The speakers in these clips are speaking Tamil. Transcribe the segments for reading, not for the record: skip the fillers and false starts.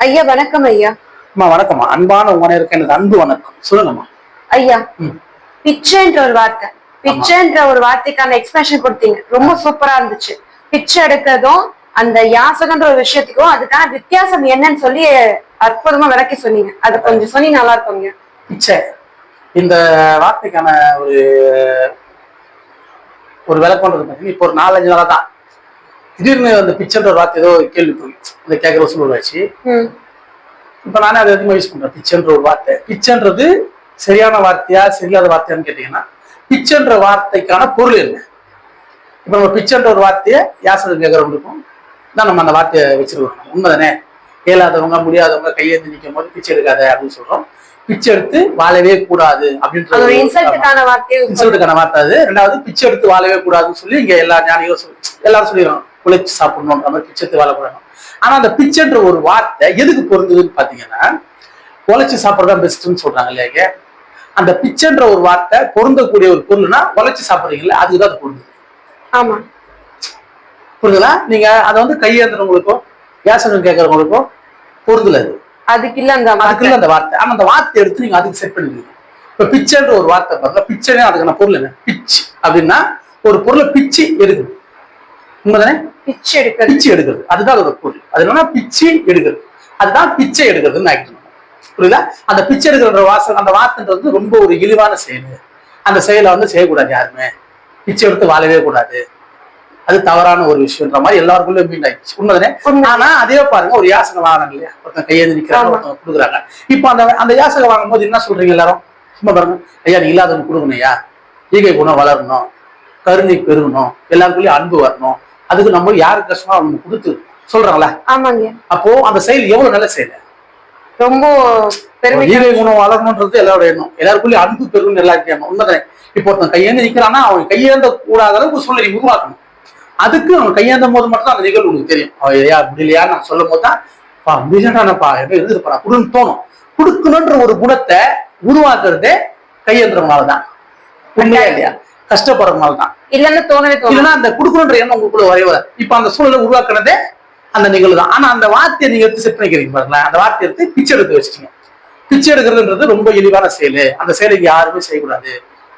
ஐயா வணக்கம் ஐயா. அம்மா வணக்கம்மா. அன்பான உணருக்கு எனது அன்பு வணக்கம். சொல்லுங்கம்மா. ஐயா, பிச்சைன்ற ஒரு வார்த்தை, பிச்சைன்ற ஒரு வார்த்தைக்கான எக்ஸ்பிரஷன் கொடுத்தீங்க, ரொம்ப சூப்பரா இருந்துச்சு. பிச்சை எடுக்கிறதும் அந்த யாசகன்ற ஒரு விஷயத்துக்கும் அதுக்கான வித்தியாசம் என்னன்னு சொல்லி அற்புதமா விளக்கி சொன்னீங்க. அது கொஞ்சம் சொன்னி நல்லா இருக்குங்க. பிச்சை இந்த வார்த்தைக்கான ஒரு ஒரு விளக்கம்ன்றது பார்த்தீங்கன்னா இப்போ ஒரு 4-5 நாளா தான் திடீர்னு அந்த பிச்சைன்ற ஒரு வார்த்தை ஏதோ கேள்வி போய் அந்த கேட்கற சூழ்நிலை. இப்ப நானே அதை அதிகமாக யூஸ் பண்றேன். பிச்சைன்ற ஒரு வார்த்தை, பிச்சைன்றது சரியான வார்த்தையா சரியாத வார்த்தையான்னு கேட்டீங்கன்னா பிச்சைன்ற வார்த்தைக்கான பொருள் என்ன? இப்ப நம்ம பிச்சைன்ற ஒரு வார்த்தையை யாசகம் கேட்கறவங்களுக்கும் தான் நம்ம அந்த வார்த்தையை வச்சிருக்கோம். உண்மைதானே? இயலாதவங்க முடியாதவங்க கையெழுந்து நிற்கும் போது பிச்சை எடுக்காத அப்படின்னு சொல்றோம். பிச்சை எடுத்து வாழவே கூடாது அப்படின்ற இன்சல்ட்டுக்கான வார்த்தை அது. ரெண்டாவது பிச்சை எடுத்து வாழவே கூடாதுன்னு சொல்லி இங்க எல்லா ஞானிகளும் எல்லாரும் சொல்லிடுறோம், உழைச்சு சாப்பிடணும், அந்த மாதிரி பிச்சை எடுத்து வாழக்கூடாது. ஆனா அந்த பிச்சைன்ற ஒரு வார்த்தை எதுக்கு பொருந்ததுன்னு பாத்தீங்கன்னா உழைச்சு சாப்பிட்றதா பெஸ்ட்ன்னு சொல்றாங்க இல்லையா? அந்த பிச்சைன்ற ஒரு வார்த்தை பொருந்தக்கூடிய ஒரு பொருள்னா உழைச்சு சாப்பிட்றீங்களா, அதுக்குதான் அது பொருந்தது. ஆமா, புரியுதுங்களா? நீங்க அதை வந்து கையேந்திரவங்களுக்கும் யாசகம் கேட்கறவங்களுக்கும் பொருந்தல. அதுக்கு இல்ல அந்த வார்த்தை. ஆனா அந்த வார்த்தை எடுத்து நீங்க அதுக்கு செட் பண்ணிருக்கீங்க. இப்ப பிச்சைன்ற ஒரு வார்த்தை பாருங்க, பிச்சைனே அதுக்கான பொருள் என்ன? பிச்சு அப்படின்னா ஒரு பொருளை பிச்சு எடுக்குது. உண்மைதானே? பிச்சை எடுக்கிறது அதுதான் அதோட பொருள். அது என்னன்னா பிச்சு எடுக்கிறது, அதுதான் பிச்சை எடுக்கிறதுன்னு ஆகிட்டு. புரியுதா? அந்த பிச்சை எடுக்கிற வாசல் அந்த வார்த்தைன்றது ரொம்ப ஒரு இழிவான செயல். அந்த செயலை வந்து செய்யக்கூடாது யாருமே. பிச்சை எடுத்து வாழவே கூடாது, அது தவறான ஒரு விஷயம்ன்ற மாதிரி எல்லாருக்குள்ளே மீன் ஆயிடுச்சு. உண்மைதானே? ஆனா அதே பாருங்க, ஒரு யாசகம் வாங்கினாங்க இல்லையா, ஒருத்தன் கையெழுந்து நிக்கிறாங்க, ஒருத்தவங்க கொடுக்குறாங்க. இப்ப அந்த யாசகம் வாங்கும் போது என்ன சொல்றீங்க எல்லாரும்? சும்மா பாருங்க, ஐயா நீ இல்லாதவங்க கொடுக்கணும்யா, ஈகை குணம் வளரணும், கருணை பெருகணும், எல்லாருக்குள்ளேயும் அன்பு வரணும், அதுக்கு நம்ம யாருக்கு கஷ்டமா அவங்க கொடுத்து சொல்றாங்களா? ஆமாங்க. அப்போ அந்த செயல் எவ்வளவு நல்ல செயல், ரொம்ப ஈகை குணம் வளரணும்ன்றது எல்லாரோட எண்ணம், எல்லாருக்குள்ளேயும் அன்பு பெருகணும் எல்லாருக்கும் எண்ணம். உண்மைதானே? இப்போ ஒருத்தன் கையேந்து நிக்கிறான்னா அவன் கையேந்த கூடாத அளவுக்கு சூழ்நிலை உருவாக்கணும். அதுக்கு அவன் கையேந்தும் போது மட்டும் அந்த நிகழ்வு உனக்கு தெரியும். அவன் ஐயா முடியலையா நான் சொல்லும் போது தான் முடியலடானப்பா எழுதுப்பா குடுன்னு தோணும். கொடுக்கணுன்ற ஒரு குணத்தை உருவாக்குறதே கையேந்திரனாலதான். உண்மையா இல்லையா? கஷ்டப்படுறதுனாலதான். இல்லைன்னா அந்த கொடுக்கணுன்ற எண்ணம் உங்களுக்குள்ள வரைவ. இப்ப அந்த சூழலை உருவாக்குனதே அந்த நிகழ்வு தான். ஆனா அந்த வார்த்தையை நீங்க எடுத்து செட் பண்ணிக்கிறீங்க பாருங்களேன். அந்த வார்த்தையை எடுத்து பிச்சை எடுத்து வச்சுட்டீங்க. பிச்சை எடுக்கிறதுன்றது ரொம்ப இழிவான செயல். அந்த செயலுக்கு யாருமே செய்யக்கூடாது.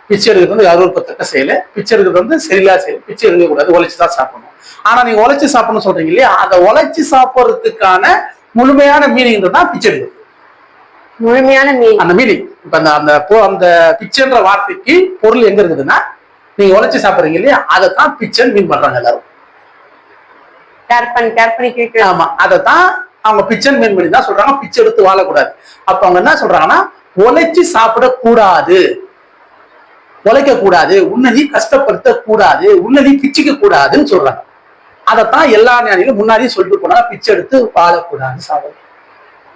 பிச்சை எடுக்கிறது வந்து அருவருப்பத்தக்க செயல். பிச்சை எடுக்கிறது வந்து சரியில்லா செயல். பிச்சை எடுக்கக்கூடாது, உழைச்சுதான் சாப்பிடணும். ஆனா நீங்க உழைச்சு சாப்பிடணும்னு சொல்றீங்க இல்லையா, அந்த உழைச்சு சாப்பிட்றதுக்கான முழுமையான மீனிங் தான் பிச்சை எடுக்கிறது. முழுமையான மீனிங் அந்த மீனிங். இப்ப அந்த பிச்சைன்ற வார்த்தைக்கு பொருள் எங்க இருக்குதுன்னா, நீங்க உழைச்சு சாப்பிடுறீங்க இல்லையா, அதைத்தான் பிச்சைன்னு மீன் பண்றாங்க எல்லாரும். ஆமா, அதைத்தான் அவங்க பிச்சைன்னு மீன் பண்ணி தான் சொல்றாங்க பிச்சை எடுத்து வாழக்கூடாது. அப்ப அவங்க என்ன சொல்றாங்கன்னா, உழைச்சு சாப்பிடக்கூடாது, உழைக்க கூடாது, உன்னை நீ கஷ்டப்படுத்த கூடாது, உன்னை நீ பிச்சுக்க கூடாதுன்னு சொல்றாங்க. அதைத்தான் எல்லா ஞானிகளும் முன்னாடியே சொல்லிட்டு போனா பிச்சை எடுத்து வாழக்கூடாது சாப்பிட.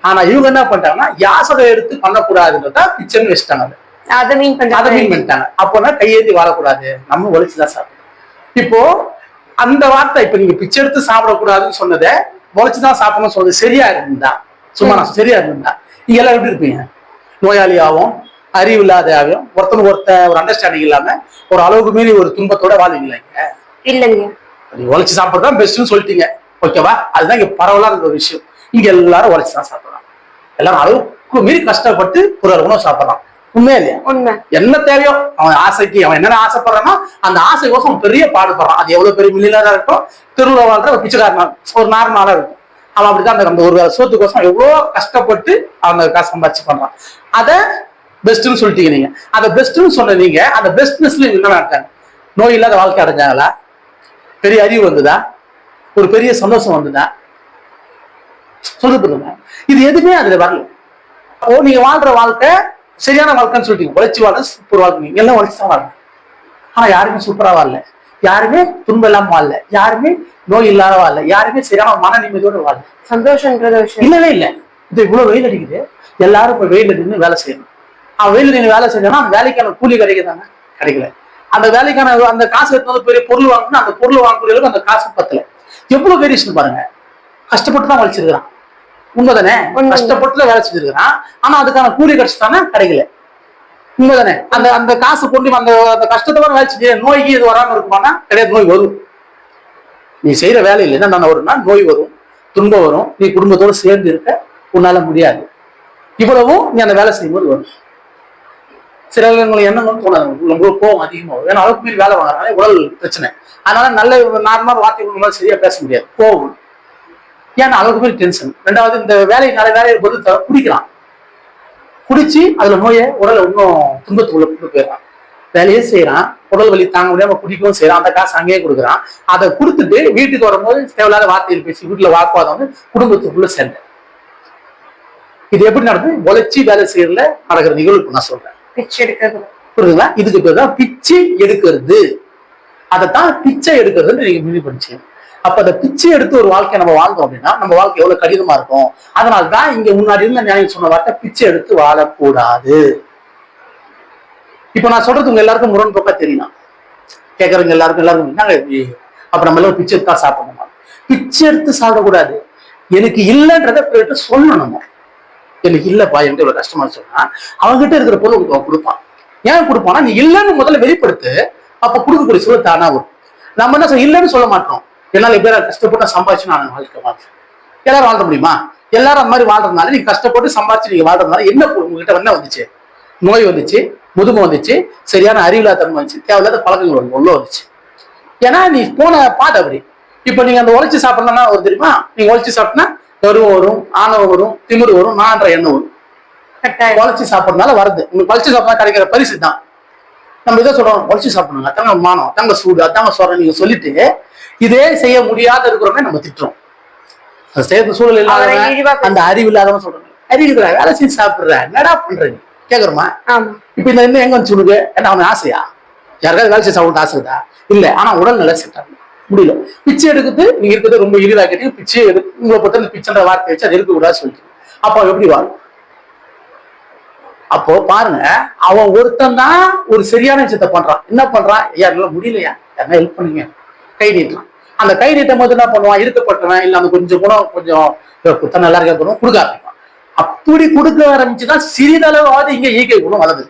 ஆனா இவங்க என்ன பண்ணிட்டாங்கன்னா யாசகம் எடுத்து பண்ணக்கூடாதுன்றதா பிச்சைன்னு வச்சுட்டாங்க. அதை மீன் பண்ணிட்டாங்க. அப்போனா கையேந்தி வாழக்கூடாது, நம்ம உழைச்சுதான் சாப்பிடணும். இப்போ அந்த வார்த்தை இப்ப நீங்க பிச்சை எடுத்து சாப்பிடக்கூடாதுன்னு சொன்னதை உழைச்சுதான் சாப்பிடணும்னு சொன்னது சரியா இருந்தா, சும்மா நான் சரியா இருந்தா நீங்க எல்லாம் எப்படி இருப்பீங்க? நோயாளியாகவும் அறிவு இல்லாதையாகவும் ஒருத்தனுக்கு ஒரு அண்டர்ஸ்டாண்டிங் இல்லாம ஒரு அளவுக்கு மீறி ஒரு துன்பத்தோட வாழ்வீங்களா? இல்லைங்க, உழைச்சு சாப்பிட்றதான் பெஸ்ட்னு சொல்லிட்டீங்க. ஓகேவா? அதுதான் இங்க பரவலா இருக்கிற ஒரு விஷயம். இங்க எல்லாரும் உழைச்சுதான் சாப்பிடுறாங்க. எல்லாரும் அளவுக்கு மீறி கஷ்டப்பட்டு ஒரு உணவு சாப்பிடறான். உண்மையா இல்லையா? உண்மை. என்ன தேவையோ அவன் ஆசைக்கு, அவன் என்னென்ன ஆசைப்படுறானோ அந்த ஆசைக்கோசம் அவன் பெரிய பாடுபடுறான். அது எவ்வளவு பெரிய மில்லியனரா இருக்கும், தெருவில் வாழ்ற ஒரு பிச்சைக்காரனா ஒரு நார்மலா இருக்கும், அவன் அப்படிதான் அந்த ஒரு சோத்துக்கோசம் எவ்வளவு கஷ்டப்பட்டு அவன் காசு சம்பாதிச்சு பண்றான். அதை பெஸ்ட்னு சொல்லிட்டீங்க நீங்க. அந்த பெஸ்ட்னு சொன்ன நீங்க அந்த பெஸ்ட்னஸ்ல என்ன நடக்காங்க? நோய் இல்லாத வாழ்க்கை அடைஞ்சாங்களா? பெரிய அறிவு வந்ததா? ஒரு பெரிய சந்தோஷம் வந்ததா? சொல்லுங்க. இது எதுவுமே அதுல வரல. அப்போ நீங்க வாழ்ற வாழ்க்கை சரியான வாழ்க்கைன்னு சொல்லிட்டீங்க. உழைச்சி வாழ சூப்பர் வாழ்க்கை, எல்லாம் உழைச்சுதான் வாழ. ஆனா யாருமே சூப்பரா வாழல, யாருமே துன்பம் இல்லாம வாழல, யாருமே நோய் இல்லாத வாழல, யாருமே சரியான மன நிம்மதியோட வாழல. சந்தோஷம்ன்றது இல்லவே இல்லை. இது இவ்வளவு வெயில் அடிக்குது, எல்லாரும் இப்ப வெயில நின்று வேலை செய்யணும். அவன் வெயில நின்று வேலை செஞ்சோம்னா அந்த வேலைக்கான கூலி கிடைக்குதாங்க? கிடைக்கல. அந்த வேலைக்கான அந்த காசு எடுத்து பெரிய பொருள் வாங்கணும், அந்த பொருள் வாங்கக்கூடிய அளவுக்கு அந்த காசு பத்தல. எவ்வளவு வேரியேஷன் பாருங்க. கஷ்டப்பட்டு தான் வச்சிருக்கிறான். உண்மைதானே? கஷ்டப்பட்டு வேலை செஞ்சிருக்கிறான். ஆனா அதுக்கான கூலி கிடைச்சுதானே? கிடைக்கல. உண்மைதானே? அந்த காசு கொண்டு அந்த கஷ்டத்தோட வேலை செஞ்சு நோய்க்கு இது வராம இருக்குமானா கிடையாது. நோய் வரும். நீ செய்யற வேலையில் என்ன வரும்னா நோய் வரும், துன்பம் வரும். நீ குடும்பத்தோடு சேர்ந்து இருக்க உன்னால முடியாது. இவ்வளவும் நீ அந்த வேலை செய்யும்போது வரும். சில எண்ணங்களும் தோணாது, உங்களுக்கு கோவம் அதிகமாகும். ஏன்னா அளவுக்கு மீறி வேலை வாங்குறாங்க, உடல் பிரச்சனை. அதனால நல்ல நார்மலான வார்த்தை சரியா பேச முடியாது, கோவம். ஏன்னா அளவுக்கு மீறி டென்ஷன். ரெண்டாவது இந்த வேலையை பொறுத்து குடிக்கலாம். குடிச்சு அதுல நோயை உடலை இன்னும் துன்பத்துக்குள்ள கொண்டு போயிடறான். வேலையே செய்யறான், உடல் வலி தாங்க முடியாம குடிக்கவும் செய்யறான், அந்த காசு அங்கேயே கொடுக்குறான். அதை கொடுத்துட்டு வீட்டுக்கு வரும்போது தேவையில்லாத வார்த்தையில் பேசி வீட்டுல வாக்குவாதம் வந்து குடும்பத்துக்குள்ள சேர்ந்த. இது எப்படி நடக்குது? உழைச்சி வேலை செய்யறதுல நடக்கிற நிகழ்வு நான் சொல்றேன். பிச்சை எடுக்கிறது, புரியுதுங்களா? இதுக்கு பேர் தான் பிச்சை எடுக்கிறது. அதைத்தான் பிச்சை எடுக்கிறதுன்னு நீங்க முடிவு பண்ணிச்சு. அப்ப அந்த பிச்சை எடுத்து ஒரு வாழ்க்கையை நம்ம வாழ்ந்தோம் அப்படின்னா நம்ம வாழ்க்கை எவ்வளவு கடினமா இருக்கும். அதனால்தான் இங்க முன்னாடி இருந்த நியாயம் சொன்ன வார்த்தை பிச்சை எடுத்து வாழக்கூடாது. இப்ப நான் சொல்றது உங்க எல்லாருக்கும் முரண்போக்கா தெரியலாம். கேட்கறவங்க எல்லாருக்கும் அப்ப நம்ம எல்லாம் பிச்சை எடுத்தா சாப்பிடணுமா? பிச்சை எடுத்து சாப்பிடக்கூடாது. எனக்கு இல்லைன்றத போயிட்டு சொல்லணும். எனக்கு இல்லப்பா என்கிட்ட இவ்வளவு கஷ்டமா சொன்னா அவங்ககிட்ட இருக்கிற பொருள் கொடுப்பான். ஏன் கொடுப்பான்னா நீ இல்லைன்னு முதல்ல வெளிப்படுத்து. அப்ப கொடுக்கக்கூடிய சூழல் தானா வரும். நம்ம என்ன இல்லைன்னு சொல்ல மாட்டோம். என்னால எப்படியா கஷ்டப்பட்டு சம்பாதிச்சு நான் வாழ்க்கை வாழ்க்கை எல்லாரும் வாழ்ற முடியுமா? எல்லாரும் அந்த மாதிரி வாழ்றதுனால நீங்க கஷ்டப்பட்டு சம்பாதிச்சு நீங்க வாழ்றதுனால என்ன உங்ககிட்ட என்ன வந்துச்சு? நோய் வந்துச்சு, முதுமை வந்துச்சு, சரியான அறிவில்லாதன்மை வந்துச்சு, தேவையில்லாத பழக்கங்கள் உள்ள வந்துச்சு. ஏன்னா நீ போன பாதை அப்படி. இப்ப நீங்க அந்த உழைச்சி சாப்பிடணும்னா ஒரு தெரியுமா? நீங்க உழைச்சி சாப்பிட்டா கருவம் வரும், ஆணவம் வரும், திமிரு வரும், நான்ற எண்ணம் வரும். உழைச்சி சாப்பிட்றதுனால வருது. உங்களுக்கு உழைச்சி சாப்பிட்டா கிடைக்கிற பரிசு தான். நம்ம இதை சொல்றோம், உழைச்சி சாப்பிடணுங்க, அதாங்க மானம், அதாங்க சூடு, அதாங்க சொல்றேன் நீங்க சொல்லிட்டு இதே செய்ய முடியாத இருக்கிறோமே நம்ம திட்டுறோம். செய்யற சூழல் இல்லாத அந்த அறிவு இல்லாதவங்க சொல்றாங்க, அறிவு வேலை செஞ்சு சாப்பிடுற என்னடா பண்றீங்க கேக்குறோமா? இப்ப இந்த என்ன எங்க வந்து சொல்லுங்க, ஏன்னா அவன் ஆசையா? யாருக்காவது வேலை செஞ்சு சாப்பிட்டு ஆசைதா? இல்ல. ஆனா உடல் நல்லா செட்டாங்க முடியல. பிச்சை எடுக்குது நீங்க இருக்கிறது ரொம்ப எளிதாக்கிட்டு பிச்சை எடுத்து உங்களை பொறுத்த பிச்சைன்ற வார்த்தை வச்சு அது இருக்கக்கூடாது சொல்லிட்டு அப்ப எப்படி வாழும்? அப்போ பாருங்க, அவன் ஒருத்தன் தான் ஒரு சரியான விஷயத்த பண்றான். என்ன பண்றான்? யாருனால முடியலையா, யாருன்னா ஹெல்ப் பண்ணுங்க, கை நீட்டலாம். அந்த கை நீட்டும் போது என்ன பண்ணுவான்? இருக்கப்பட்டவன் இல்ல அந்த கொஞ்சம் கூட கொஞ்சம் குத்தம் நல்லா இருக்க போறோம் கொடுக்க ஆரம்பிப்பான். அப்படி கொடுக்க ஆரம்பிச்சுதான் சிறிதளவாவது இங்க ஈகை குணம் வளருது.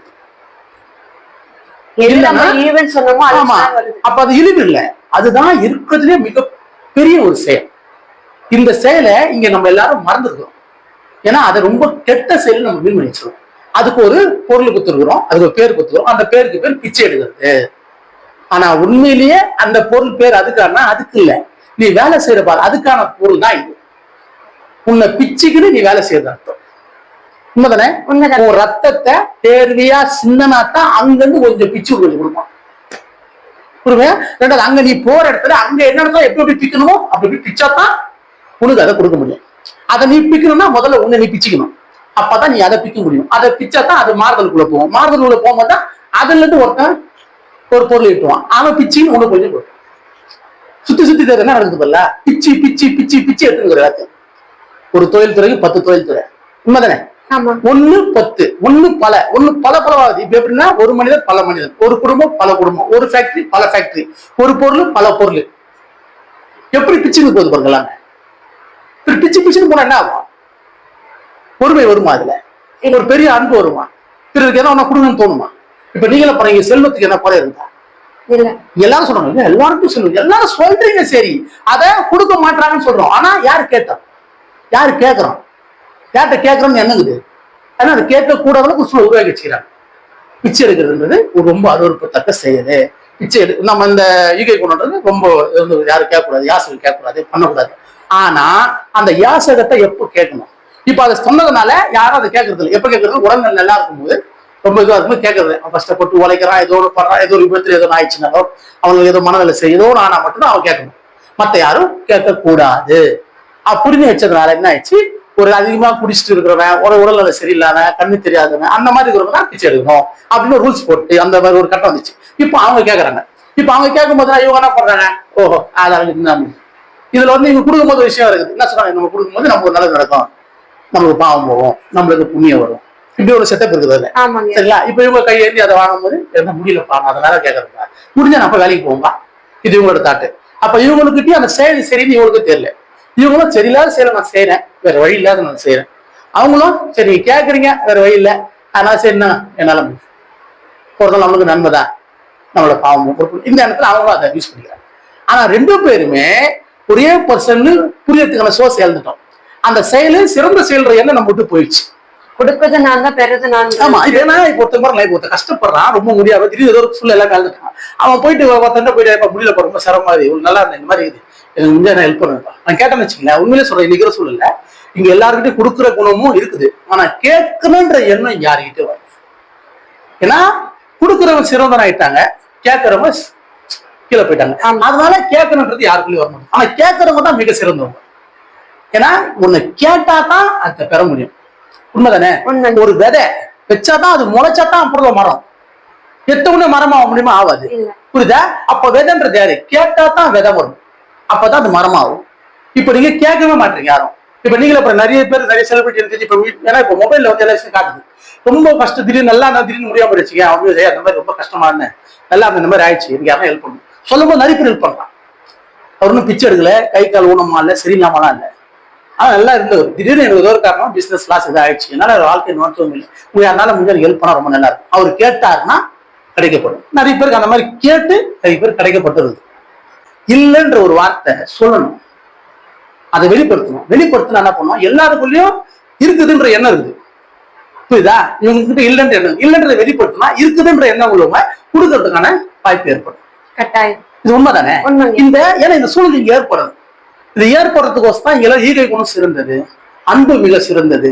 அப்ப அது இழிவு இல்லை, அதுதான் இருக்கிறதுலே மிகப்பெரிய ஒரு செயல். இந்த செயலை இங்க நம்ம எல்லாரும் மறந்துருக்கிறோம். ஏன்னா அதை ரொம்ப கெட்ட செயல் நம்ம வீழ்மணிச்சிடும். அதுக்கு ஒரு பொருள் கொடுத்துருக்குறோம், அதுக்கு ஒரு பேர் கொடுத்துருக்கோம், அந்த பேருக்கு பேர் பிச்சை எடுக்கிறது. ஆனா உண்மையிலேயே அந்த பொருள் பேர் அதுக்கான அதுக்கு இல்ல, நீ வேலை செய்யற பாரு அதுக்கான பொருள் தான் இது. உன்னை பிச்சுக்குன்னு நீ வேலை செய்யறது அர்த்தம். உண்மைதானே? உன் ரத்தத்தை தேர்வியா சின்னனாத்தான் அங்கிருந்து கொஞ்சம் பிச்சு கொஞ்சம் கொடுப்பான். புரியுங்க? ரெண்டாவது அங்க நீ போற இடத்துல அங்க என்ன எப்படி பிக்கணுமோ அப்படி பிச்சாதான் உனக்கு அதை கொடுக்க முடியும். அதை நீ பிக்கணும்னா முதல்ல உன்னை நீ பிச்சுக்கணும். அப்பதான் நீ அதை பிக்க முடியும். அதை பிச்சாதான் அது மாறுதலுக்குள்ள போவோம். மாறுதலுக்குள்ள போகும்போது தான் அதுல இருந்து ஒருத்தன் ஒரு பொருள் இட்டுவான். அவன் பிச்சின்னு உனக்கு கொஞ்சம் கொடுக்கும். சுத்தி சுத்தி தேவை என்ன நடக்குது பல்ல பிச்சு பிச்சு பிச்சு பிச்சு எடுத்துக்கிற எல்லாத்தையும். ஒரு தொழில் துறைக்கு 10 தொழில் துறை. உண்மைதானே? 1 10 1 பல பலவாகுது. இப்ப எப்படின்னா ஒரு மனிதர் பல மனிதர், ஒரு குடும்பம் பல குடும்பம், ஒரு ஃபேக்டரி பல ஃபேக்டரி, ஒரு பொருள் பல பொருள். எப்படி பிச்சுன்னு போகுது பாருங்களாங்க. பிச்சு பிச்சுன்னு போனா என்ன ஆகும்? பொறுமை வருமா? அதுல ஒரு பெரிய அன்பு வருமா? பிறருக்கு ஏதோ ஒண்ணு கொடுங்கன்னு தோணுமா? இப்ப நீங்கள பாருங்க, செல்வத்துக்கு என்ன குறை இருந்தா? எல்லாரும் சொல்றாங்க எல்லாருக்கும் செல்வம், எல்லாரும் சொல்றீங்க சரி, அதை கொடுக்க மாட்டாங்கன்னு சொல்றோம். ஆனா யாரு கேட்டோம்? யாரு கேட்கறோம்? யார்கிட்ட கேட்கறோம்னு என்னங்குது? ஆனா அதை கேட்க கூட அளவுக்கு சூழல் உருவாக்கி வச்சுக்கிறாங்க. பிச்சை எடுக்கிறதுன்றது ஒரு ரொம்ப அருவருப்பத்தக்க செயலு. பிச்சை நம்ம இந்த ஈகை குணம்ன்றது ரொம்ப யாரும் கேட்கக்கூடாது, யாசகம் கேட்கக்கூடாது, பண்ணக்கூடாது. ஆனா அந்த யாசகத்தை எப்போ கேட்கணும்? இப்ப அதை சொன்னதுனால யாரும் அதை கேட்கறது இல்லை. எப்ப கேட்கறது? உடல்நிலை நல்லா இருக்கும்போது ரொம்ப இதுவா இருக்கும்போது கேட்கறது. அவன் கஷ்டப்பட்டு உழைக்கிறான், ஏதோ ஒரு பண்றான், ஏதோ ஒரு விபத்துல ஏதோ ஆயிடுச்சுனாலோ அவங்களுக்கு ஏதோ மனநிலை செய்ய ஏதோ ஆனா மட்டும்தான் அவன் கேட்கணும். மத்த யாரும் கேட்கக்கூடாது. புரிஞ்சு வச்சதுனால என்ன ஆயிடுச்சு? ஒரு அதிகமா குடிச்சிட்டு இருக்கிறவன், ஒரு உடல்நிலை சரியில்லாதவன், கண்ணு தெரியாதவன், அந்த மாதிரி இருக்கிறவங்க தான் பிச்சை எடுக்கணும் அப்படின்னு ரூல்ஸ் போட்டு அந்த மாதிரி ஒரு கட்டம் வந்துச்சு. இப்போ அவங்க கேட்கறாங்க. இப்ப அவங்க கேட்கும் போது இவங்க என்ன பண்றாங்க? ஓஹோ அதான் இதுல வந்து இவங்க கொடுக்கும்போது ஒரு விஷயம் இருக்குது. என்ன சொல்றாங்க? நம்ம கொடுக்கும்போது நமக்கு ஒரு நல்லது நடக்கும், நம்மளுக்கு பாவம் போகும், நம்மளுக்கு புண்ணியம் வரும், இப்படி ஒரு செட்டப் இருக்குது இல்ல? சரிங்களா? இப்ப இவங்க கையேந்தி அதை வாங்கும்போது என்ன முடியலப்பா, அதனால கேட்கறப்பா முடிஞ்சா நம்ம வேலைக்கு போவோம்பா, இது இவங்களோட தாட்டு. அப்ப இவங்களுக்கிட்டே அந்த செயல் சரின்னு இவங்களுக்கு தெரியல. இவங்களும் சரியில்லாத செயலை நான் செய்யறேன், வேற வழி இல்லாத நான் செய்யறேன். அவங்களும் சரி கேட்கறீங்க வேற வழி இல்லை, அதனால சரிண்ணா என்னால போறதால நம்மளுக்கு நன்மைதான், நம்மளோட பாவம். இந்த இடத்துல அவங்களும் அதை யூஸ் பண்ணிக்கிறாங்க. ஆனா 2 பேருமே ஒரே பர்சன் புரியறதுக்கான சோர்ஸ் இழந்துட்டோம். அந்த செயலில் சிறந்த செயல்ற எண்ணம் நம்ம விட்டு போயிடுச்சு. கொடுப்பது நான் தான், பெறது நான் தான். ஆமா, இது என்ன, இப்போ ஒருத்தர் கஷ்டப்படுறான், ரொம்ப முடியாது, திடீர்னு ஏதோ ஒரு சூழ்நிலை கலந்துட்டான், அவன் போயிட்டு ஒருத்தன் போயிட்டு முடியல, ரொம்ப சிரமமா இருக்கு, இவ்வளவு நல்லா இருந்தேன், இந்த மாதிரி இருக்குது, எனக்கு முடிஞ்சா நான் ஹெல்ப் பண்ணுவேன்ப்பா. நான் கேட்டேன்னு வச்சுக்கல, உண்மையிலே சொல்றேன், இன்னைக்கு சூழ்நிலை இங்க எல்லாருக்கிட்டையும் கொடுக்குற குணமும் இருக்குது, ஆனா கேட்கணுன்ற எண்ணம் யாருக்கிட்ட வரும். ஏன்னா கொடுக்குறவங்க சிறந்தவன் ஆயிட்டாங்க, கேட்கறவங்க கீழே போயிட்டாங்க. அதனால கேட்கணுன்றது யாருக்குள்ளயும் வர முடியும். ஆனா கேட்கறவங்க தான் மிக சிறந்தவங்க. ஏன்னா உன்னை கேட்டா தான் அதை பெற முடியும். உண்மைதானே? ஒரு விதை வச்சாதான் அது முளைச்சாதான் அப்புறம் மரம். எத்தவொன்னே மரம் ஆக முடியுமா? ஆகாது. புரியுதா? அப்ப விதைன்றது யாரு? கேட்டா தான் விதை வரும், அப்பதான் அது மரமாகும். இப்ப நீங்க கேட்கவே மாட்டீங்க யாரும். இப்ப நீங்களே அப்புறம் நிறைய பேர், நிறைய செலிபிரிட்டி இப்ப ஏன்னா இப்ப மொபைல்ல வந்து எல்லா விஷயம் காட்டுது. ரொம்ப கஷ்டம், திடீர்னு நல்லா இருந்தா திடீர்னு முடியாம இருந்துச்சுங்க, அவங்க அந்த மாதிரி ரொம்ப கஷ்டமா இருந்தேன், நல்லா இந்த மாதிரி ஆயிடுச்சு, எனக்கு யாரும் ஹெல்ப் பண்ணும் சொல்லும் போது நிறைய பேர் ஹெல்ப் பண்றான். அவர் ஒன்றும் பிச்சை எடுக்கல, கை கால் ஊனமா இல்லை, சரியில்லாமலாம் இல்லை, ஆனா நல்லா இருந்தவர். திடீர்னு எனக்கு ஏதோ ஒரு காரணம் பிசினஸ் லாஸ் இதாக ஆயிடுச்சு, என்னால வாழ்க்கை நோட்டவும் இல்லை, உங்க அதனால முடிஞ்ச ஹெல்ப் பண்ணா ரொம்ப நல்லா இருக்கும். அவர் கேட்டாருன்னா கிடைக்கப்படும். நிறைய பேருக்கு அந்த மாதிரி கேட்டு நிறைய பேர் கிடைக்கப்பட்டுருது. இல்லைன்ற ஒரு வார்த்தை சொல்லணும், அதை வெளிப்படுத்தணும். வெளிப்படுத்தினா என்ன பண்ணுவோம், எல்லாருக்குள்ளயும் இருக்குதுன்ற எண்ணம் இருக்குது. புரியுதா? இவங்க கிட்ட இல்லைன்ற எண்ணம், இல்லைன்றதை வெளிப்படுத்தினா இருக்குதுன்ற எண்ணம் உள்ளவங்க கொடுக்கறதுக்கான வாய்ப்பு ஏற்படும். கட்டாயம். இது உண்மைதானே? இந்த ஏன்னா இந்த சூழ்நிலை இங்க ஏற்படுது. இது ஏற்படுறதுக்கோசம் தான் இங்க ஈகை குணம் சிறந்தது, அன்பு மிக சிறந்தது.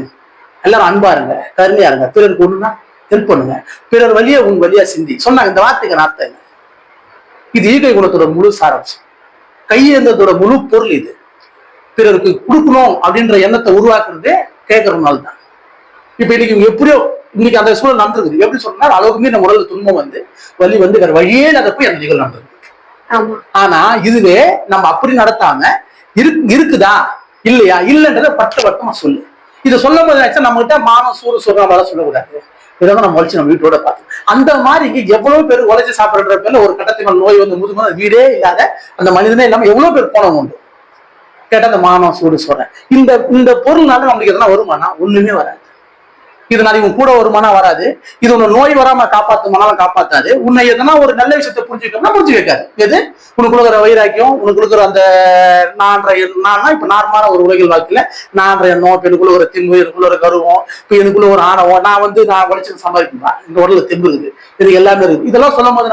எல்லாரும் அன்பா இருங்க, கருணையா இருங்க, பிறருக்கு ஒண்ணுன்னா ஹெல்ப் பண்ணுங்க, பிறர் வழியா உங்க வழியா சிந்தி சொன்னாங்க. இந்த வார்த்தைக்கு அர்த்தம் என்ன? இது ஈகை குணத்தோட முழு சாராம்சம், கையேந்தத்தோட முழு பொருள். இது பிறருக்கு கொடுக்கணும் அப்படின்ற எண்ணத்தை உருவாக்குறதே கேட்கறதுனால தான். இப்ப இன்னைக்கு எப்படியோ இன்னைக்கு அந்த சூழல் நடந்திருக்குது. எப்படி சொன்னா, அளவுக்குமே நம்ம உடல்ல துன்பம் வந்து வலி வந்து வேற வழியே அதை போய் அந்த நிகழ்வு நடந்தது. ஆனா இதுவே நம்ம அப்படி நடத்தாம இருக்குதா இல்லையா, இல்லைன்றத பட்ட வட்டமா சொல்லு. இதை சொல்லும் போது நம்ம கிட்ட மானம் சூடு சொல்ற சொல்லக்கூடாது. இதெல்லாம் நம்ம உழைச்சு நம்ம வீட்டோட பார்த்தோம். அந்த மாதிரி எவ்வளவு பேர் உழைச்சு சாப்பிடுற பேர்ல ஒரு கட்டத்துக்கு நோய் வந்து முதுமை வீடே இல்லாத அந்த மனிதனே இல்லாம எவ்வளவு பேர் போனவங்க உண்டு. கேட்டா அந்த மானம் சூடு சொல்றேன். இந்த பொருள்னால நம்மளுக்கு எதனா வருமானா? ஒண்ணுமே வராது. இதனால இவங்க கூட வருமானா வராது. இது உன்னை நோய் வராம காப்பாத்துமானாலும் காப்பாத்தாது. உன்னை எதனா ஒரு நல்ல விஷயத்த புரிஞ்சுக்கணும்னா புரிஞ்சு வைக்காது. எது உனக்கு கொடுக்குற வைராக்கியம், உனக்கு கொடுக்குற அந்த நான்னா இப்ப நார்மலான ஒரு உலகில் வாழ்க்கையில நான்ற எண்ணம், இப்ப எனக்குள்ள ஒரு திம்பு, எனக்குள்ள ஒரு கருவம், இப்ப எனக்குள்ள ஒரு ஆணவம், நான் உழைச்சு சம்பாதிக்கணும், இந்த உடல்ல தெம்பு இருக்குது, இது எல்லாமே இருக்குது. இதெல்லாம் சொல்லும் போது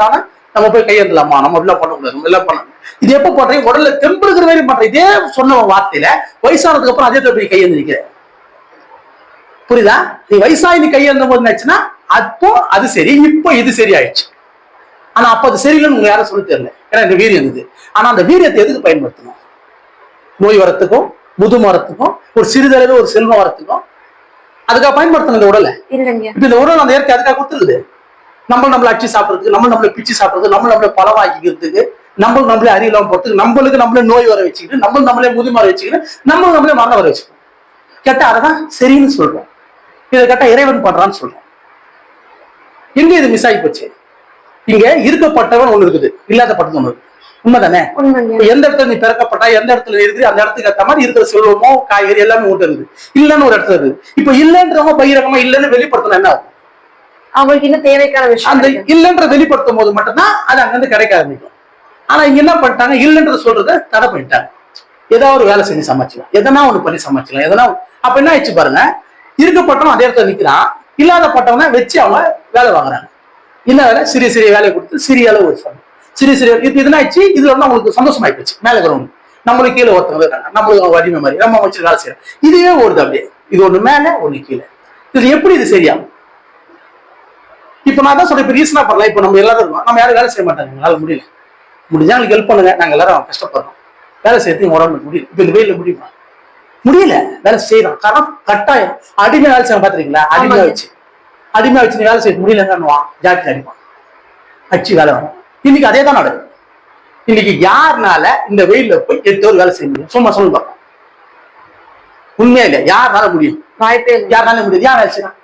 நம்ம போய் கையெழுந்தலாமா, நம்ம இப்படிலாம் பண்ணக்கூடாது, நம்ம எல்லாம் பண்ணணும். இது எப்ப பண்றீங்க? உடல்ல தெம்பு இருக்கிற வரையும் பண்றேன். இதே சொன்ன வார்த்தையில வயசானதுக்கு அப்புறம் அதே போய் கையெழுந்திருக்கிற. புரியுதா? நீ வயசாகி நீ கையெழுந்த போது நினைச்சுன்னா அப்போ அது சரி, இப்போ இது சரி ஆயிடுச்சு. ஆனா அப்ப அது சரியில்லைன்னு உங்க யாரும் சொல்ல தெரியல. ஏன்னா இந்த வீரியம் இருந்தது. ஆனா அந்த வீரியத்தை எதுக்கு பயன்படுத்தணும்? நோய் வரத்துக்கும், முதுமை வரத்துக்கும், ஒரு சிறிதளவு ஒரு செல்வம் வரத்துக்கும் அதுக்காக பயன்படுத்தணும் இந்த உடலை. இப்ப இந்த உடல் அந்த இயற்கை அதுக்காக கொடுத்துருக்குது. நம்மளை அடிச்சு சாப்பிடுறதுக்கு, நம்மளை பிச்சு சாப்பிடுறது, நம்மளை பலவாக்கிக்கிறதுக்கு, நம்மளே அறியலாம் போறதுக்கு, நம்மளே நோய் வர வச்சுக்கிட்டு, நம்மளே முதுமை வர வச்சுக்கிட்டு, நம்மளே மரணம் வர வச்சுக்கணும். கேட்டா அததான் சரின்னு சொல்றோம். இதை கேட்டா இறைவன் பண்றான்னு சொல்றோம். எங்க இது மிஸ் ஆகி போச்சு? இங்க இருக்கப்பட்டவன் ஒண்ணு இருக்குது, இல்லாதப்பட்டது ஒண்ணு இருக்கு. உண்மைதானே? எந்த இடத்துல நீ பிறக்கப்பட்டா, எந்த இடத்துல இருக்குது, அந்த இடத்துக்கு ஏற்ற மாதிரி இருக்கிற செல்வமோ காய்கறி எல்லாமே ஒன்று இருக்குது. இல்லன்னு ஒரு இடத்துல இருக்குது. இப்ப இல்லன்றவங்க பகிரங்கமா இல்லன்னு வெளிப்படுத்தணும். என்ன ஆகும்? அவங்களுக்கு இன்னும் தேவைக்கான விஷயம். அந்த இல்லன்ற வெளிப்படுத்தும் போது மட்டும்தான் அது அங்கிருந்து கிடைக்க ஆரம்பிக்கும். ஆனா இங்க என்ன பண்ணிட்டாங்க? இல்லன்றத சொல்றத தடை பண்ணிட்டாங்க. ஏதாவது ஒரு வேலை செஞ்சு சமைச்சிக்கலாம், எதனா ஒண்ணு பண்ணி சமைச்சிக்கலாம், எதனா. அப்ப என்ன ஆயிடுச்சு பாருங்க, இருக்கப்பட்டவன் அதே இடத்துல நிக்கிறான், இல்லாதப்பட்டவனை வச்சு அவங்க வேலை வாங்குறாங்க. என்ன வேலை? சிறிய சிறிய வேலையை கொடுத்து சிறிய அளவு சிறிய இது என்ன ஆயிடுச்சு? இதுல வந்து அவங்களுக்கு சந்தோஷமாயி போச்சு. மேல இருக்கிறவங்க நம்மளுக்கு கீழே ஒருத்தவங்க இருக்காங்க, நம்மளுக்கு வலிமை மாதிரி நம்ம வச்சு வேலை செய்யறோம். இதுவே ஓடுது அப்படியே. இது ஒண்ணு மேல ஒண்ணு கீழே. இது எப்படி இது சரியாகும்? இப்ப நான் தான் சொல்றேன், இப்ப ரீசனா பண்ணலாம். இப்ப நம்ம எல்லாரும் இருக்கோம், நம்ம யாரும் வேலை செய்ய மாட்டாங்க, எங்களால முடியல, முடிஞ்சா எங்களுக்கு ஹெல்ப் பண்ணுங்க, நாங்க எல்லாரும் கஷ்டப்படுறோம், வேலை செய்யறதுக்கு உடம்பு முடியல. இப்ப இந்த வெயில முடியுமா? முடியல. வேலை செய்யறோம், காரணம் கட்டாயம். அடிமை வேலை செய்ய பாத்துருக்கீங்களா? அடிமையா வச்சு நீ வேலை செய்ய முடியலன்னு ஜாக்கெட் அடிப்பான், அடிச்சு வேலை வரும். இன்னைக்கு அதே தான் நடக்குது. இன்னைக்கு யாருனால இந்த வெயில போய் 8 hours வேலை செய்ய முடியும்? சும்மா சொல்லுங்க பார்ப்போம். உண்மையா இல்லையா? யாருனால முடியும்? வாய்ப்பே இல்லை. யாருனால முடியாது? யார் வேலை செய்யலாம்?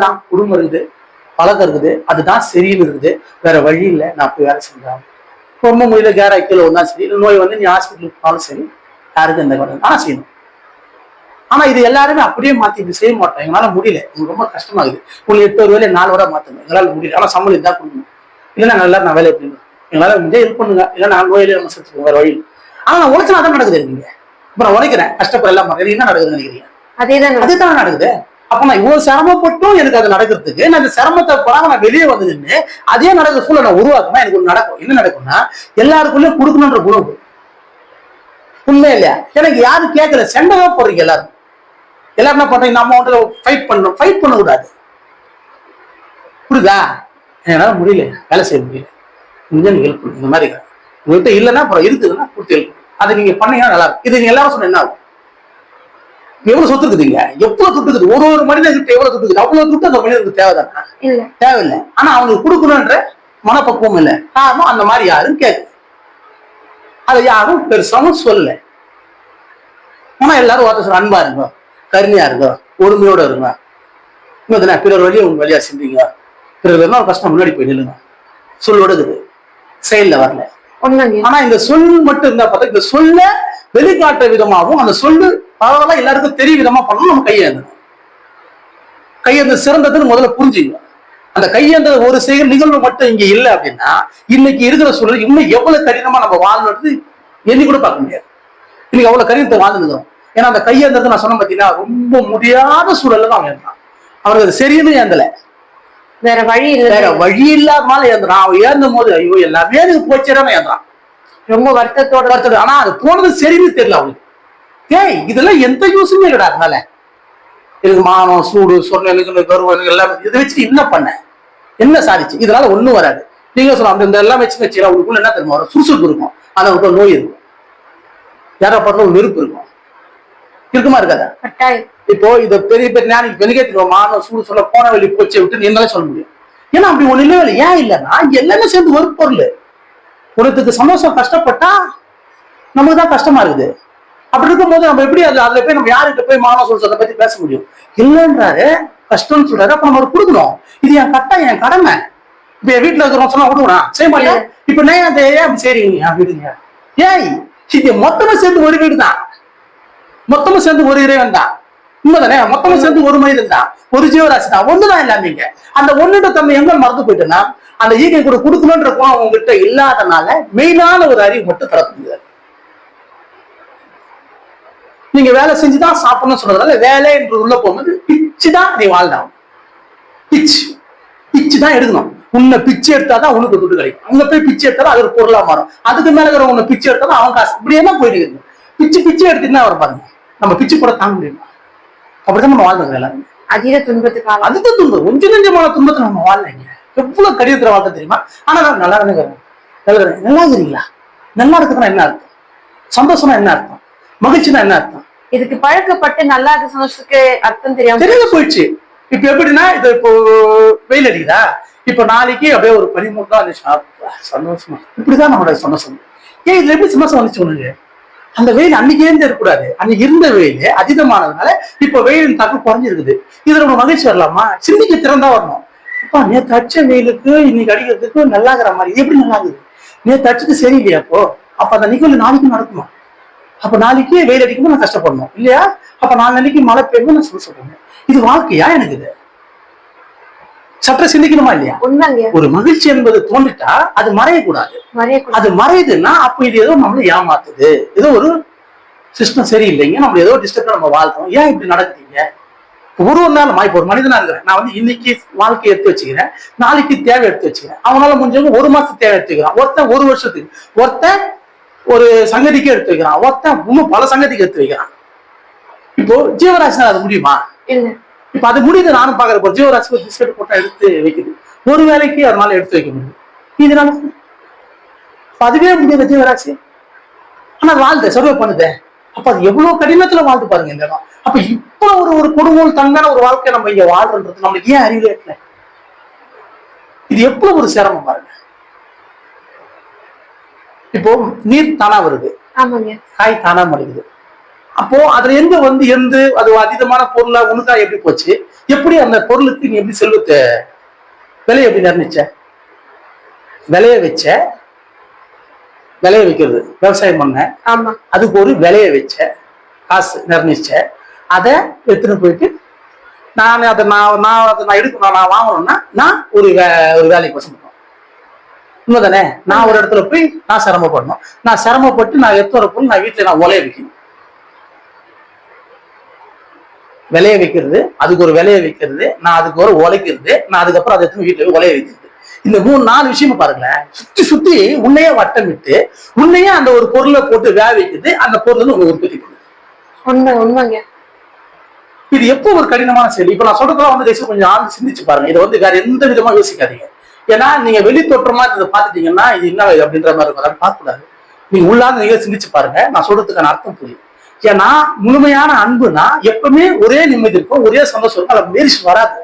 தான் குடும்பம் இருக்குது, பழக்கம் இருக்குது, அதுதான் சரின்னு இருக்குது, வேற வழி இல்லை, நான் போய் வேலை செஞ்சேன். ரொம்ப முடியல, கேரா கீழே ஒன்னா சரி, நோய் வந்து நீ ஹாஸ்பிட்டலுக்கு போனாலும் சரி, யாருக்கு எந்த குறையும் ஆனா செய்யணும். ஆனா இது எல்லாருமே அப்படியே மாத்தி இப்படி செய்ய மாட்டோம். எங்களால முடியல, உங்களுக்கு ரொம்ப கஷ்டமாகுது, உங்களுக்கு 8 hours வேலையை 4 hours மாத்துங்க, எங்களால முடியல, ஆனா சம்பளம் இதான் கொடுக்கணும், இல்லைன்னா எல்லாரும் நான் வேலையை பண்ணணும், எங்களால முடிஞ்சா ஹெல்ப் பண்ணுங்க, இல்லை நான் நோயிலே நம்ம செத்துக்கோங்க, வேற வழி. ஆனா நான் உழைச்சா தான் நடக்குது. நீங்க இப்ப நான் உழைக்கிறேன், கஷ்டப்பட எல்லாம் பண்றேன், என்ன நடக்குதுன்னு நினைக்கிறீங்க? அதேதான் நடக்குது. அப்ப நான் இவ்வளவு சிரமப்பட்டும் எனக்கு அது நடக்கிறதுக்கு நான் அந்த சிரமத்தை படாம நான் வெளியே வந்து நின்று அதே நடக்கிற சூழலை நான் உருவாக்கணும். எனக்கு ஒண்ணு நடக்கும். என்ன நடக்கும்னா, எல்லாருக்குள்ளயும் கொடுக்கணுன்ற குணம் உண்மை இல்லையா? எனக்கு யாரும் கேட்கல, சண்டை தான் போடுறீங்க எல்லாரும். எல்லாரும் என்ன பண்றீங்க, நம்ம வந்து ஃபைட் பண்ணக்கூடாது. புரியுதா? என்னால முடியல, வேலை செய்ய முடியல, கொஞ்சம் ஹெல்ப் பண்ணுங்க. இந்த மாதிரி உங்கள்கிட்ட இல்லைன்னா அப்புறம் இருக்குதுன்னா கொடுத்து ஹெல்ப், அதை நீங்க பண்ணீங்கன்னா நல்லா இருக்கும். இது நீங்க எல்லாரும் சொன்ன என்ன ஆகும்? எவ்வளவு சொத்து இருக்குதுங்க, எவ்வளவு சொத்து இருக்குது, ஒரு மனிதனுக்கு எவ்வளவு சொத்து இருக்குது, அவ்வளவு சொத்து அந்த மனிதனுக்கு தேவைதானா? தேவையில்லை. ஆனா அவங்களுக்கு கொடுக்கணும்ன்ற மனப்பக்குவம் இல்லை. காரணம் அந்த மாதிரி யாரும் கேட்கு, அதை யாரும் பெருசாவும் சொல்லல. ஆனா எல்லாரும் ஒருத்தர் அன்பா இருங்க, கருணையா இருங்க, ஒருமையோட இருங்க. பிறர் வழியா உங்க வழியா சிந்திங்க. பிறர் என்ன ஒரு கஷ்டம் முன்னாடி போய் நில்லுங்க. சொல்லோட இருக்குது, செயல்ல வரல. ஆனா இந்த சொல் மட்டும் இருந்தா பார்த்தா, இந்த சொல்ல வெளிக்காட்டுற விதமாகவும் அந்த சொல்லு பரவாயில்ல எல்லாருக்கும் தெரிய விதமா பண்ணணும். நம்ம கையேந்தணும். கையேந்த சிறந்ததுன்னு முதல்ல புரிஞ்சுங்க. அந்த கையேந்த ஒரு செயல் நிகழ்வு மட்டும் இங்க இல்லை அப்படின்னா, இன்னைக்கு இருக்கிற சூழல் இன்னும் எவ்வளவு கடினமா நம்ம வாழ்றது எண்ணி கூட பார்க்க முடியாது. இன்னைக்கு அவ்வளவு கடினத்தை வாழ்ந்துக்கிறோம். ஏன்னா அந்த கையேந்தது நான் சொன்ன பார்த்தீங்கன்னா ரொம்ப முடியாத சூழல்ல தான் அவன் இருந்தான். அவருக்கு அது சரின்னு ஏந்தல, வேற வழி இல்லாதனால ஏந்துறான். அவன் ஏந்தும் போது ஐயோ எல்லாமே எனக்கு போச்சுறான்னு ஏந்துறான், ரொம்ப வருத்தத்தோட. ஆனா அது போனது சரின்னு தெரியல அவனுக்கு. ஏய் இதெல்லாம் எந்த யூஸுமே இல்லடா. அதனால எனக்கு மானம், சூடு, சொன்ன கருவம் எல்லாம் இதை வச்சு என்ன பண்ண, என்ன சாதிச்சு? இதனால ஒண்ணும் வராது. நீங்க சொல்ல அந்த எல்லாம் வச்சு அவங்களுக்குள்ள என்ன தெரியுமா வரும்? சுறுசுறுப்பு இருக்கும், ஆனா அவங்களுக்கு நோய் இருக்கும். யாரா பார்த்தா ஒரு வெறுப்பு இருக்கும். இருக்குமா இருக்காதா? இப்போ இதை பெரிய பெரிய ஞானிக்கு பெருகே தெரியும். மானம், சூடு சொல்ல போன வெளி போச்சு விட்டு நீங்களே சொல்ல முடியும். ஏன்னா அப்படி ஒண்ணு இல்லை. ஏன் இல்லைன்னா எல்லாமே சேர்ந்து ஒரு பொருள். உனக்கு சந்தோஷம் கஷ்டப்பட்டா நமக்கு தான் கஷ்டமா இருக்குது. அப்படி இருக்கும் போது நம்ம எப்படி அதுல போய் நம்ம யார்கிட்ட போய் மானம் சொல்றதை பத்தி பேச முடியும்? இல்லைன்றாரு, கஷ்டம்னு சொல்றாரு. அப்ப நம்ம கொடுக்கணும். இது என் கட்டாயம், என் கடமை. இப்ப என் வீட்டுல இருக்கிறோம் சொன்னா விடுவேன், செய்ய மாட்டேன். இப்ப நான் அதை ஏன் சரிங்க வீடுங்க, ஏன் இது மொத்தமா சேர்ந்து ஒரு வீடு தான், மொத்தமா சேர்ந்து ஒரு இறைவன் தான். உண்மைதானே? மொத்தமா சேர்ந்து ஒரு மனிதன் தான், ஒரு ஜீவராசி தான், ஒண்ணுதான் எல்லாமீங்க. அந்த ஒண்ணுட தன்மை எங்க மறந்து போயிட்டுன்னா, அந்த ஈகை கூட கொடுக்கணும்ன்ற குணம் உங்ககிட்ட இல்லாதனால மெயினான ஒரு அறிவு மட்டும் தரப்படுது. நீங்க வேலை செஞ்சுதான் சாப்பிடணும்னு சொல்றதுனால வேலை என்று உள்ள போகும்போது பிச்சு தான் நீ வாழ்ந்தாங்க. பிச்சு தான் எடுக்கணும். உன்னை பிச்சு எடுத்தாதான் உனக்கு துட்டு கிடைக்கும். அங்க போய் பிச்சு எடுத்தாலும் அது ஒரு பொருளா மாறும். அதுக்கு மேல இருக்கிற உன்னை பிச்சு எடுத்தாலும் அவன் காசு. இப்படியே தான் போயிட்டு இருக்கு. பிச்சு எடுத்துன்னா அவர் பாருங்க, நம்ம பிச்சு கூட தாங்க முடியுமா? அப்படிதான் நம்ம வாழ்ந்துங்க எல்லாரும். அதீத துன்பத்துக்கு அதுதான் துன்பம். கொஞ்சம் நெஞ்சமான துன்பத்தை நம்ம வாழலைங்க. எவ்வளவு கடிதத்துல வாழ்க்கை தெரியுமா? ஆனா நான் நல்லா இருக்கிறேன். நல்லா இருக்கிறீங்களா? நல்லா இருக்குதுன்னா என்ன அர்த்தம்? சந்தோஷமா என்ன அர்த்தம்? மகிழ்ச்சினா என்ன அர்த்தம்? இதுக்கு பழக்கப்பட்டு நல்லா இருக்க சந்தோஷத்துக்கு அர்த்தம் தெரியல போயிடுச்சு. இப்ப எப்படின்னா, இது இப்போ வெயில் அடிக்குதா, இப்ப நாளைக்கு அப்படியே ஒரு 13 தான் சந்தோஷமா, இப்படிதான் நம்மளோட சந்தோஷம். ஏன் இதுல எப்படி சந்தோஷம் வந்துச்சு உனக்கு? அந்த வெயில் அன்னைக்கே இருக்கக்கூடாது. அன்னைக்கு இருந்த வெயில் அதீதமானதுனால இப்ப வெயிலின் தாக்கம் குறைஞ்சிருக்குது. இதுல நம்ம மகிழ்ச்சி வரலாமா? சிந்திக்க திறந்தா வரணும். அப்பா நேற்று அடிச்ச வெயிலுக்கு இன்னைக்கு அடிக்கிறதுக்கு நல்லாகிற மாதிரி. இது எப்படி நல்லா இருக்குது? நேற்று அடிச்சது சரியில்லையா? அப்ப அந்த நிகழ்வு நாளைக்கு நடக்குமா? அப்ப நாளைக்கு வெயில் அடிக்கும்போது நான் கஷ்டப்படணும் இல்லையா? அப்ப நாளைக்கு மழை பெய்யும் நான் சொல்றேன். இது வாழ்க்கையா? எனக்கு இது சற்ற சிந்திக்கணுமா இல்லையா? ஒரு மகிழ்ச்சி என்பது தோன்றிட்டா அது மறையக்கூடாது. அது மறையுதுன்னா அப்ப இது ஏதோ நம்மள ஏமாத்துது, ஏதோ ஒரு சிஸ்டம் சரியில்லைங்க, நம்ம ஏதோ டிஸ்டர்ப் நம்ம வாழ்க்கணும். ஏன் இப்படி நடக்குதுங்க? ஒரு நாள் இப்ப ஒரு மனிதனா இருக்கிறேன், நான் வந்து இன்னைக்கு வாழ்க்கையை எடுத்து வச்சுக்கிறேன், நாளைக்கு தேவை எடுத்து வச்சுக்கிறேன். அவனால முடிஞ்சவங்க ஒரு மாசத்துக்கு தேவை எடுத்து வைக்கிறான், ஒருத்தன் ஒரு வருஷத்துக்கு, ஒருத்தன் ஒரு சங்கதிக்கு எடுத்து வைக்கிறான், ஒருத்தன் இன்னும் பல சங்கதிக்கு எடுத்து வைக்கிறான். இப்போ ஜீவராசினா அது முடியுமா? இப்ப அது முடியுது. நானும் பாக்குறப்போ ஜீவராசி ஒரு பிஸ்கட் போட்டா எடுத்து வைக்குது, ஒரு வேலைக்கு அதனால எடுத்து வைக்க முடியும். இதனால அதுவே முடியாத ஜீவராசி, ஆனா வாழ்ந்த சர்வே பண்ணுதே. அப்ப அது எவ்வளவு கடினத்துல வாழ்ந்து பாருங்க இந்த இடம். அப்ப இப்ப ஒரு கொடுங்கோல் தங்கான ஒரு வாழ்க்கை நம்ம இங்க வாழ்றது நம்மளுக்கு ஏன் அறிவு ஏற்கல? இது எவ்வளவு ஒரு சிரமம் பாருங்க. இப்போ நீர் தானா வருது, காய் தானா மறைக்குது. அப்போ அதுல எங்க வந்து எந்த அது அதீதமான பொருளா உனக்கா எப்படி போச்சு? எப்படி அந்த பொருளுக்கு நீ எப்படி செல்வத்தை விலையை எப்படி நிர்ணயிச்ச? விலைய வச்ச, விலைய வைக்கிறது விவசாயம் பண்ண, அதுக்கு ஒரு விலைய வச்ச, காசு நிர்ணயிச்ச, அதை எடுத்துன்னு போயிட்டு நான் எடுக்கணும், நான் வாங்கணும்னா நான் ஒரு வேலைக்கு வசம் பண்ணுவேன். உண்மைதானே? நான் ஒரு இடத்துல போய் நான் சிரமப்படணும். நான் சிரமப்பட்டு நான் எடுத்து வர பொருள் நான் வீட்டுல நான் உலைய வைக்கணும். விளைய வைக்கிறது, அதுக்கு ஒரு விலைய வைக்கிறது, நான் அதுக்கு ஒரு உழைக்கிறது, நான் அதுக்கப்புறம் அதை எடுத்து வீட்டுல உலைய வைக்கிறது. இந்த 3-4 விஷயமும் பாருங்களேன், சுத்தி சுத்தி உன்னையே வட்டமிட்டு உன்னையே அந்த ஒரு பொருளை போட்டு வேக வைக்குது, அந்த பொருள் வந்து உங்க உற்பத்தி பண்ணுது. உண்மைங்க. இது எப்போ ஒரு கடினமான செயல். இப்ப நான் சொல்றதெல்லாம் வந்து கொஞ்சம் ஆழ்ந்து சிந்திச்சு பாருங்க. இதை வந்து வேற எந்த விதமா யோசிக்காதீங்க. ஏன்னா நீங்க வெளி தோற்றமா இதை பாத்துட்டீங்கன்னா இது என்ன அப்படின்ற மாதிரி இருக்கும், அதை பார்க்க கூடாது. நீங்க உள்ளாந்து நீங்க சிந்திச்சு பாருங்க, நான் சொல்றதுக்கான அர்த்தம் புரியும். ஏன்னா முழுமையான அன்புனா எப்பவுமே ஒரே நிம்மதி இருக்கும், ஒரே சந்தோஷம் இருக்கும், அது மேரிச்சு வராது.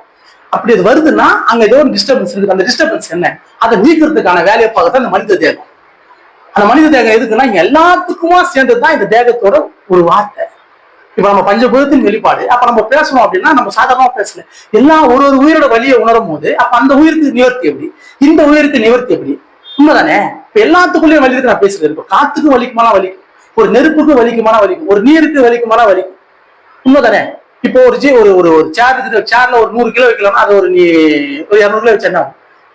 அப்படி அது வருதுன்னா அங்க ஏதோ ஒரு டிஸ்டர்பன்ஸ் இருக்கு. அந்த டிஸ்டர்பன்ஸ் என்ன, அதை நீக்கிறதுக்கான வேலையை பார்க்கத்தான் இந்த மனித தேகம். அந்த மனித தேகம் எதுக்குன்னா இங்க எல்லாத்துக்குமா சேர்ந்ததுதான் இந்த தேகத்தோட ஒரு வார்த்தை. இப்ப நம்ம பஞ்சபூதத்தின் வெளிப்பாடு. அப்ப நம்ம பேசணும் அப்படின்னா நம்ம சாதாரணமா பேசல, எல்லாம் ஒரு உயிரோட வலியை உணரும் போது அப்ப அந்த உயிருக்கு நிவர்த்தி எப்படி, இந்த உயிருக்கு நிவர்த்தி எப்படி? உண்மைதானே? இப்ப எல்லாத்துக்குள்ளேயும் வலி இருக்கு. நான் பேசுறது இப்போ காத்துக்கு வலிக்குமான வலிக்கும், ஒரு நெருப்புக்கு வலிக்குமான வலிக்கும், ஒரு நீருக்கு வலிக்குமான வலிக்கும். உண்மைதானே? இப்போ ஒரு ஒரு ஒரு சேர்ல ஒரு 100 கிலோ வைக்கலாம்னா அது ஒரு 200 கிலோ வச்சா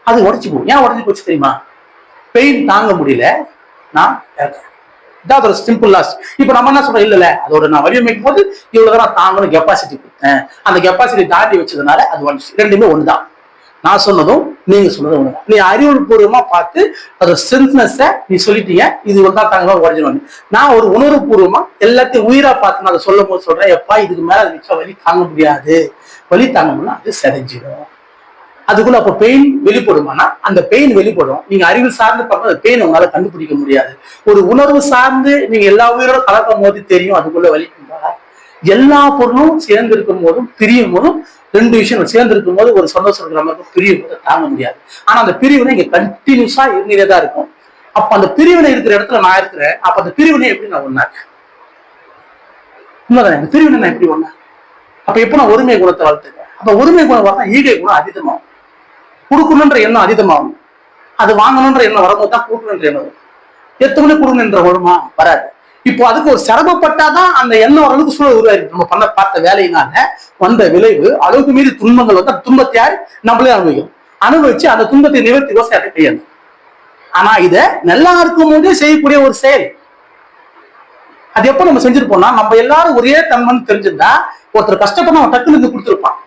அது உடச்சு போகும். ஏன் உடஞ்சு போச்சு தெரியுமா? பெயின் தாங்க முடியல, நான் ஒரு சிம்பிள் லாஸ்ட். இப்ப நம்ம என்ன சொல்றோம், இல்ல அதோட நான் வடிவமைக்கும் போது இவ்வளவுதான் நான் தாங்கணும் கெப்பாசிட்டி கொடுத்தேன், அந்த கெப்பாசிட்டி தாண்டி வச்சதுனால அது வந்துச்சு. ரெண்டுமே ஒண்ணுதான். நான் சொன்னதும் நீங்க சொன்னதும் ஒண்ணுதான். நீ அறிவு பூர்வமா பார்த்து அதோட ஸ்ட்ரென்த்னஸ் நீ சொல்லிட்டீங்க, இது ஒன்றா தாங்க உடஞ்சு. நான் ஒரு உணர்வு பூர்வமா எல்லாத்தையும் உயிரா பார்த்து நான் அதை சொல்லும் போது சொல்றேன், எப்பா இதுக்கு மேல அது வச்சா வலி தாங்க முடியாது, வலி தாங்க முடியும், அது செதஞ்சிடும். அதுக்குள்ள அப்ப பெயின் வெளிப்படுமானா அந்த பெயின் வெளிப்படும். நீங்க அறிவு சார்ந்து பார்க்க அந்த பெயின் உங்களால கண்டுபிடிக்க முடியாது. ஒரு உணர்வு சார்ந்து நீங்க எல்லா உயிரோட கலக்கும் போது தெரியும் அதுக்குள்ள வலிக்கும்பா. எல்லா பொருளும் சேர்ந்து இருக்கும் போதும் பிரியும் போதும் ரெண்டு விஷயம் சேர்ந்து இருக்கும் போது ஒரு சந்தோஷம் இருக்கிற மாதிரி பிரியும் போது தாங்க முடியாது. ஆனா அந்த பிரிவினை இங்க கண்டினியூஸா இருந்துட்டே தான் இருக்கும். அப்ப அந்த பிரிவினை இருக்கிற இடத்துல நான் இருக்கிறேன். அப்ப அந்த பிரிவினை எப்படி நான் ஒண்ணாக்கேன்? உண்மைதானே? அந்த பிரிவினை நான் எப்படி ஒண்ணா? அப்ப எப்ப நான் ஒருமை குணத்தை வளர்த்துக்கிறேன். அப்ப ஒருமை குணம் வளர்த்தா ஈகை குணம் அதிகமாகும், கொடுக்கணுன்ற எண்ணம் அதிகமாகும். அது வாங்கணுன்ற எண்ணம் வரும்போது தான் கொடுக்கணுன்ற எண்ணம் வரும். எத்தனை கொடுக்கணுன்ற வருமா? வராது. இப்போ அதுக்கு ஒரு சிரமப்பட்டாதான் அந்த எண்ணம் அளவுக்கு சூழல் உருவாயிருக்கு. நம்ம பண்ண பார்த்த வேலையினால வந்த விளைவு அளவுக்கு மீறி துன்பங்கள் வந்து அந்த துன்பத்தை யாரு நம்மளே அனுபவிக்கும். அனுபவிச்சு அந்த துன்பத்தை நிவர்த்தி யோசனை செய்யணும். ஆனா இத நல்லா இருக்கும் போதே செய்யக்கூடிய ஒரு செயல். அது எப்ப நம்ம செஞ்சிருப்போம்னா நம்ம எல்லாரும் ஒரே தன்மைன்னு தெரிஞ்சிருந்தா ஒருத்தர் கஷ்டப்பட்டு அவன் டக்குன்னு இருந்து கொடுத்துருப்பான்.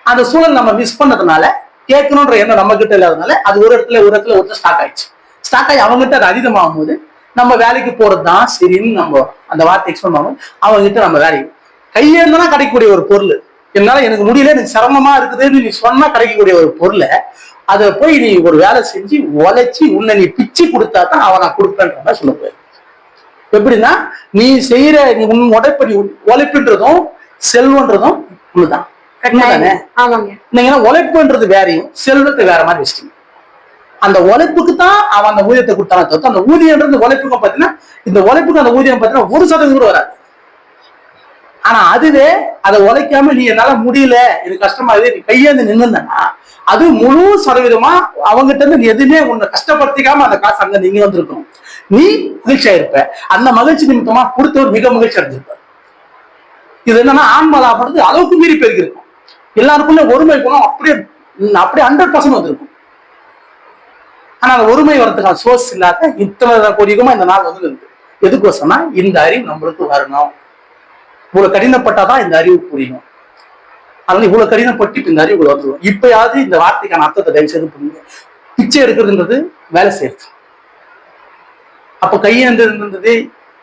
அந்த சூழல் நம்ம மிஸ் பண்ணதுனால கேட்கணுன்ற எண்ணம் நம்ம கிட்ட இல்லாதனால அது ஒரு இடத்துல ஒருத்தர் ஸ்டாக் ஆயிடுச்சு. ஸ்டாக் ஆகி அவங்ககிட்ட அது அதிகமாகும் போது நம்ம வேலைக்கு போறதுதான் சரின்னு நம்ம அந்த வார்த்தை எக்ஸ்பிளைன் பண்ணுவோம். அவங்க கிட்ட நம்ம வேலைக்கு கையேந்தனா கிடைக்கக்கூடிய ஒரு பொருள், என்னால எனக்கு முடியல எனக்கு சிரமமா இருக்குதுன்னு நீ சொன்னா கிடைக்கக்கூடிய ஒரு பொருளை அதை போய் நீ ஒரு வேலை செஞ்சு உழைச்சி உன்னை நீ பிச்சு கொடுத்தா தான் அவன் நான் கொடுப்பேன்ற மாதிரி சொல்ல போய். எப்படின்னா நீ செய்யற நீ உன் உடைப்படி உழைப்புன்றதும் செல்வன்றதும் ஒண்ணுதான். நீங்க உழைப்புன்றது வேறையும் செல்வத்தை வேற மாதிரி வச்சிட்டீங்க. அந்த உழைப்புக்கு தான் அவன் அந்த ஊதியத்தை கொடுத்தான தவிர்த்து அந்த ஊதியன்றது உழைப்புக்கும் பாத்தீங்கன்னா இந்த உழைப்புக்கு அந்த ஊதியம் பாத்தீங்கன்னா 1% கூட வராது. ஆனா அதுவே அதை உழைக்காம நீ என்னால முடியல எனக்கு கஷ்டமா இருக்கு நீ கையேந்து நின்னுந்தனா அது முழு சதவீதமா அவங்ககிட்ட இருந்து நீ எதுவுமே உன்னை கஷ்டப்படுத்திக்காம அந்த காசு அங்க நீங்க வந்திருக்கணும். நீ மகிழ்ச்சியா இருப்ப. அந்த மகிழ்ச்சி நிமித்தமா கொடுத்தவர் மிக மகிழ்ச்சி அடைஞ்சிருப்பார். இது என்னன்னா ஆன்மலாபடுறது அளவுக்கு மீறி பெருகி இருக்கும். எல்லாருக்குள்ள ஒருமை குணம் அப்படியே 100% வந்திருக்கும். ஆனா அந்த ஒருமை வரதுக்கான சோர்ஸ் இல்லாத இத்தனை கோடிக்குமா இந்த நாள் வந்து இருக்கு. எதுக்கோசம்னா இந்த அறிவு நம்மளுக்கு வரணும். இவ்வளவு கடினப்பட்டாதான் இந்த அறிவு புரியும். அதனால இவ்வளவு கடினப்பட்டு இந்த அறிவுகள் வந்துடும். இப்பயாவது இந்த வார்த்தைக்கான அர்த்தத்தை தயவு செய்து புரியுங்க. பிச்சை எடுக்கிறதுன்றது வேலை செய்யறது. அப்ப கையேந்திருந்தது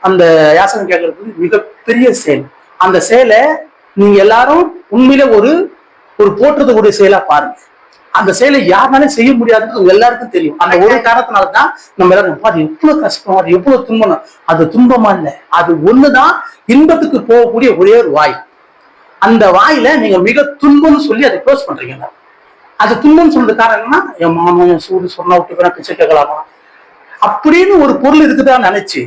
அந்த யாசகம் கேட்கறது மிகப்பெரிய செயல். அந்த செயலை நீங்க எல்லாரும் உண்மையில ஒரு போற்றுறதுக்கூடிய செயலா பாருங்க. அந்த செயலை யாருனாலும் செய்ய முடியாதுன்னு உங்க எல்லாருக்கும் தெரியும். அந்த ஒரு காரணத்தினால்தான் நம்ம எல்லாரும் அது எவ்வளவு கஷ்டம், அது எவ்வளவு துன்பம். அது துன்பமா இல்லை, அது ஒண்ணுதான் இன்பத்துக்கு போகக்கூடிய ஒரே ஒரு வாய். அந்த வாயில நீங்க மிக துன்பம்னு சொல்லி அதை க்ளோஸ் பண்றீங்க. அது துன்பம்னு சொல்றது காரணம் என்னன்னா என் மாமன் என் சூடு சொன்னா விட்டு பிச்சை கேட்கலாமா அப்படின்னு ஒரு பொருள் இருக்குதான்னு நினைச்சு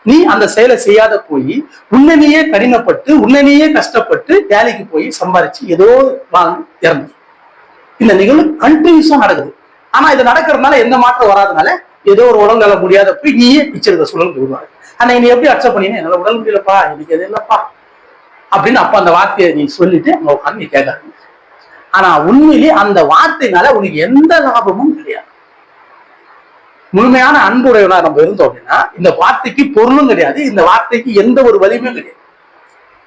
நீ அந்த செயலை செய்யாத போய் உன்னையே கடினப்பட்டு உன்னையே கஷ்டப்பட்டு வேலைக்கு போய் சம்பாரிச்சு ஏதோ வாங்கி இறந்து இந்த நிகழ்வு கண்டினியூஸா நடக்குது. ஆனா இது நடக்கிறதுனால எந்த மாற்றம் வராதனால ஏதோ ஒரு உடல்நல முடியாத போய் நீயே பிச்சை எடுக்க சூழலுக்கு உருவாங்க. ஆனா நீ எப்படி அக்செப்ட் பண்ணீங்க, என்னால உடல் முடியலப்பா எனக்கு எது இல்லப்பா அப்படின்னு அப்ப அந்த வார்த்தையை நீ சொல்லிட்டு அங்க உட்காந்து நீ கேட்காது. ஆனா உண்மையிலேயே அந்த வார்த்தைனால உனக்கு எந்த லாபமும் கிடையாது. முழுமையான அன்புடையவனா நம்ம இருந்தோம் அப்படின்னா இந்த வார்த்தைக்கு பொருளும் கிடையாது, இந்த வார்த்தைக்கு எந்த ஒரு வலிமையும் கிடையாது.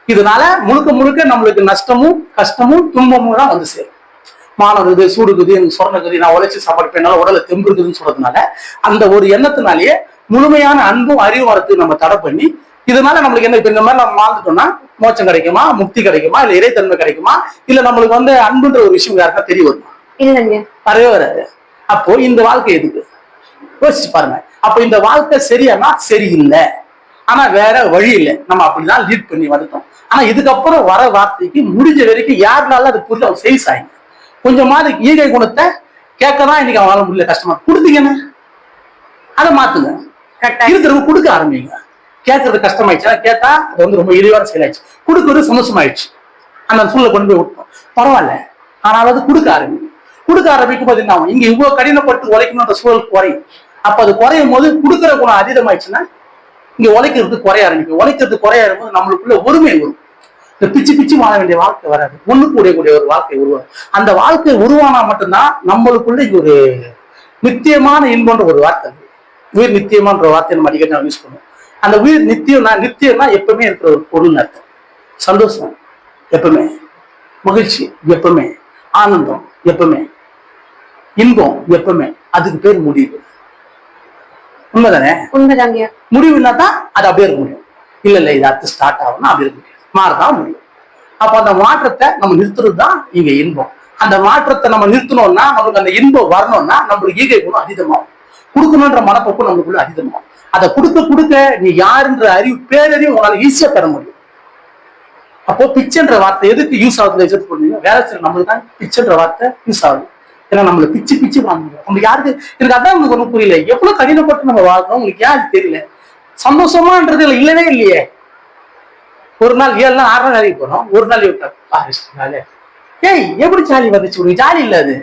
இதனால முழுக்க முழுக்க நம்மளுக்கு நஷ்டமும் கஷ்டமும் துன்பமும் தான் வந்து சேரும். மானகுது சூடுகுது எனக்கு சொர்ணகுது நான் உழைச்சி சாப்பாடுப்பேனால உடலை தெம்பு இருக்குதுன்னு சொல்றதுனால அந்த ஒரு எண்ணத்தினாலேயே முழுமையான அன்பும் அறிவு வரத்துக்கு நம்ம தடை பண்ணி இதனால நம்மளுக்கு என்ன இப்ப இந்த மாதிரி நம்ம வாழ்ந்துட்டோம்னா மோட்சம் கிடைக்குமா, முக்தி கிடைக்குமா, இல்ல இறைத்தன்மை கிடைக்குமா, இல்ல நம்மளுக்கு வந்து அன்புன்ற ஒரு விஷயம் யாருக்கா தெரிய வருமா? இல்லைங்க, வரவே வராது. அப்போ இந்த வாழ்க்கை எதுக்கு யோசிச்சு பாருங்க. அப்ப இந்த வாழ்க்கை சரியானா சரியில்லை, ஆனா வேற வழி இல்லை, நம்ம அப்படிதான் லீட் பண்ணி வந்துட்டோம். ஆனா இதுக்கப்புறம் வர வார்த்தைக்கு முடிஞ்ச வரைக்கும் யாருனால அது புரியல அவங்க செய்ய சாய்ங்க. கொஞ்சமாவது ஈகை குணத்தை கேட்கதான் இன்னைக்கு அவங்களால முடியல, கஷ்டமா கொடுத்தீங்கன்னு அதை மாத்துங்க. இருக்கிறவங்க கொடுக்க ஆரம்பிங்க. கேட்கறது கஷ்டமாயிடுச்சு, கேட்டா அது வந்து ரொம்ப இழிவான செயலாயிடுச்சு, கொடுக்கறது சந்தோஷமாயிடுச்சு, அந்த சூழலை கொண்டு போய் விட்டோம், பரவாயில்ல. ஆனாலும் அது கொடுக்க ஆரம்பிங்க. கொடுக்க ஆரம்பிக்கும் போது என்ன ஆகும், இங்க இவ்வளவு கடினப்பட்டு உழைக்கணும்ன்ற சூழல் குறையும். அப்ப அது குறையும் போது கொடுக்குற குணம் அதிகமாயிடுச்சுன்னா இங்க உழைக்கிறது குறைய ஆரம்பிக்கும். உழைக்கிறது குறைய ஆரம்பிக்கும் நம்மளுக்குள்ள ஒருமை வரும். இந்த பிச்சு பிச்சு வாழ வேண்டிய வாழ்க்கை வராது, ஒண்ணு கூடிய ஒரு வாழ்க்கை உருவாகும். அந்த வாழ்க்கை உருவானா மட்டும்தான் நம்மளுக்குள்ள இங்க ஒரு நித்தியமான இன்பன்ற ஒரு வார்த்தை, உயிர் நித்தியமான்ற வார்த்தை நம்ம அடிக்கடி நான் யூஸ் பண்ணுவோம். அந்த உயிர் நித்தியம்னா எப்பவுமே இருக்கிற ஒரு பொருள் அர்த்தம். சந்தோஷம் எப்பவுமே, மகிழ்ச்சி எப்பவுமே, ஆனந்தம் எப்பவுமே, இன்பம் எப்பவுமே, அதுக்கு பேர் முடிவு. உண்மைதானே? உண்மைதாங்க. முடிவுன்னா தான் அது அப்படியே இருக்க முடியும். இல்ல இது அடுத்து ஸ்டார்ட் ஆகும்னா அப்படி இருக்க முடியும், மாறதான் முடியும். அப்ப அந்த மாற்றத்தை நம்ம நிறுத்துறது தான் இங்க இன்பம். அந்த மாற்றத்தை நம்ம நிறுத்தணும்னா நமக்கு அந்த இன்பம் வரணும்னா நம்மளுக்கு ஈகை குணம் அதிகமாகும், கொடுக்கணுன்ற மனப்போக்கு நம்மளுக்குள்ள அதிகமாகும். அதை கொடுக்க நீ யாருன்ற அறிவு பேரறிவு உங்களால ஈஸியா பெற முடியும். அப்போ பிச்சைன்ற வார்த்தை எதுக்கு யூஸ் ஆகுது எதிர்த்து பண்ணுவீங்க? வேலை செய்யற நம்மளுக்கு தான் பிச்சைன்ற வார்த்தை யூஸ் ஆகுது. ஏன்னா நம்மள பிச்சு பிச்சு வாங்குவோம். உங்களுக்கு யாருக்கு எனக்கு அதான் உங்களுக்கு ஒன்றும் புரியல, எவ்வளவு கடினப்பட்டு நம்ம வாழ்றோம் உங்களுக்கு ஏன் தெரியல? சந்தோஷமான்றது இல்லவே இல்லையே. ஒரு நாள் 7 நாள் 6 நாள் வேலைக்கு போறோம், ஒரு நாள் விட்டாரு ஏய் எப்படி ஜாலி வந்துச்சு? உனக்கு ஜாலி இல்ல. அது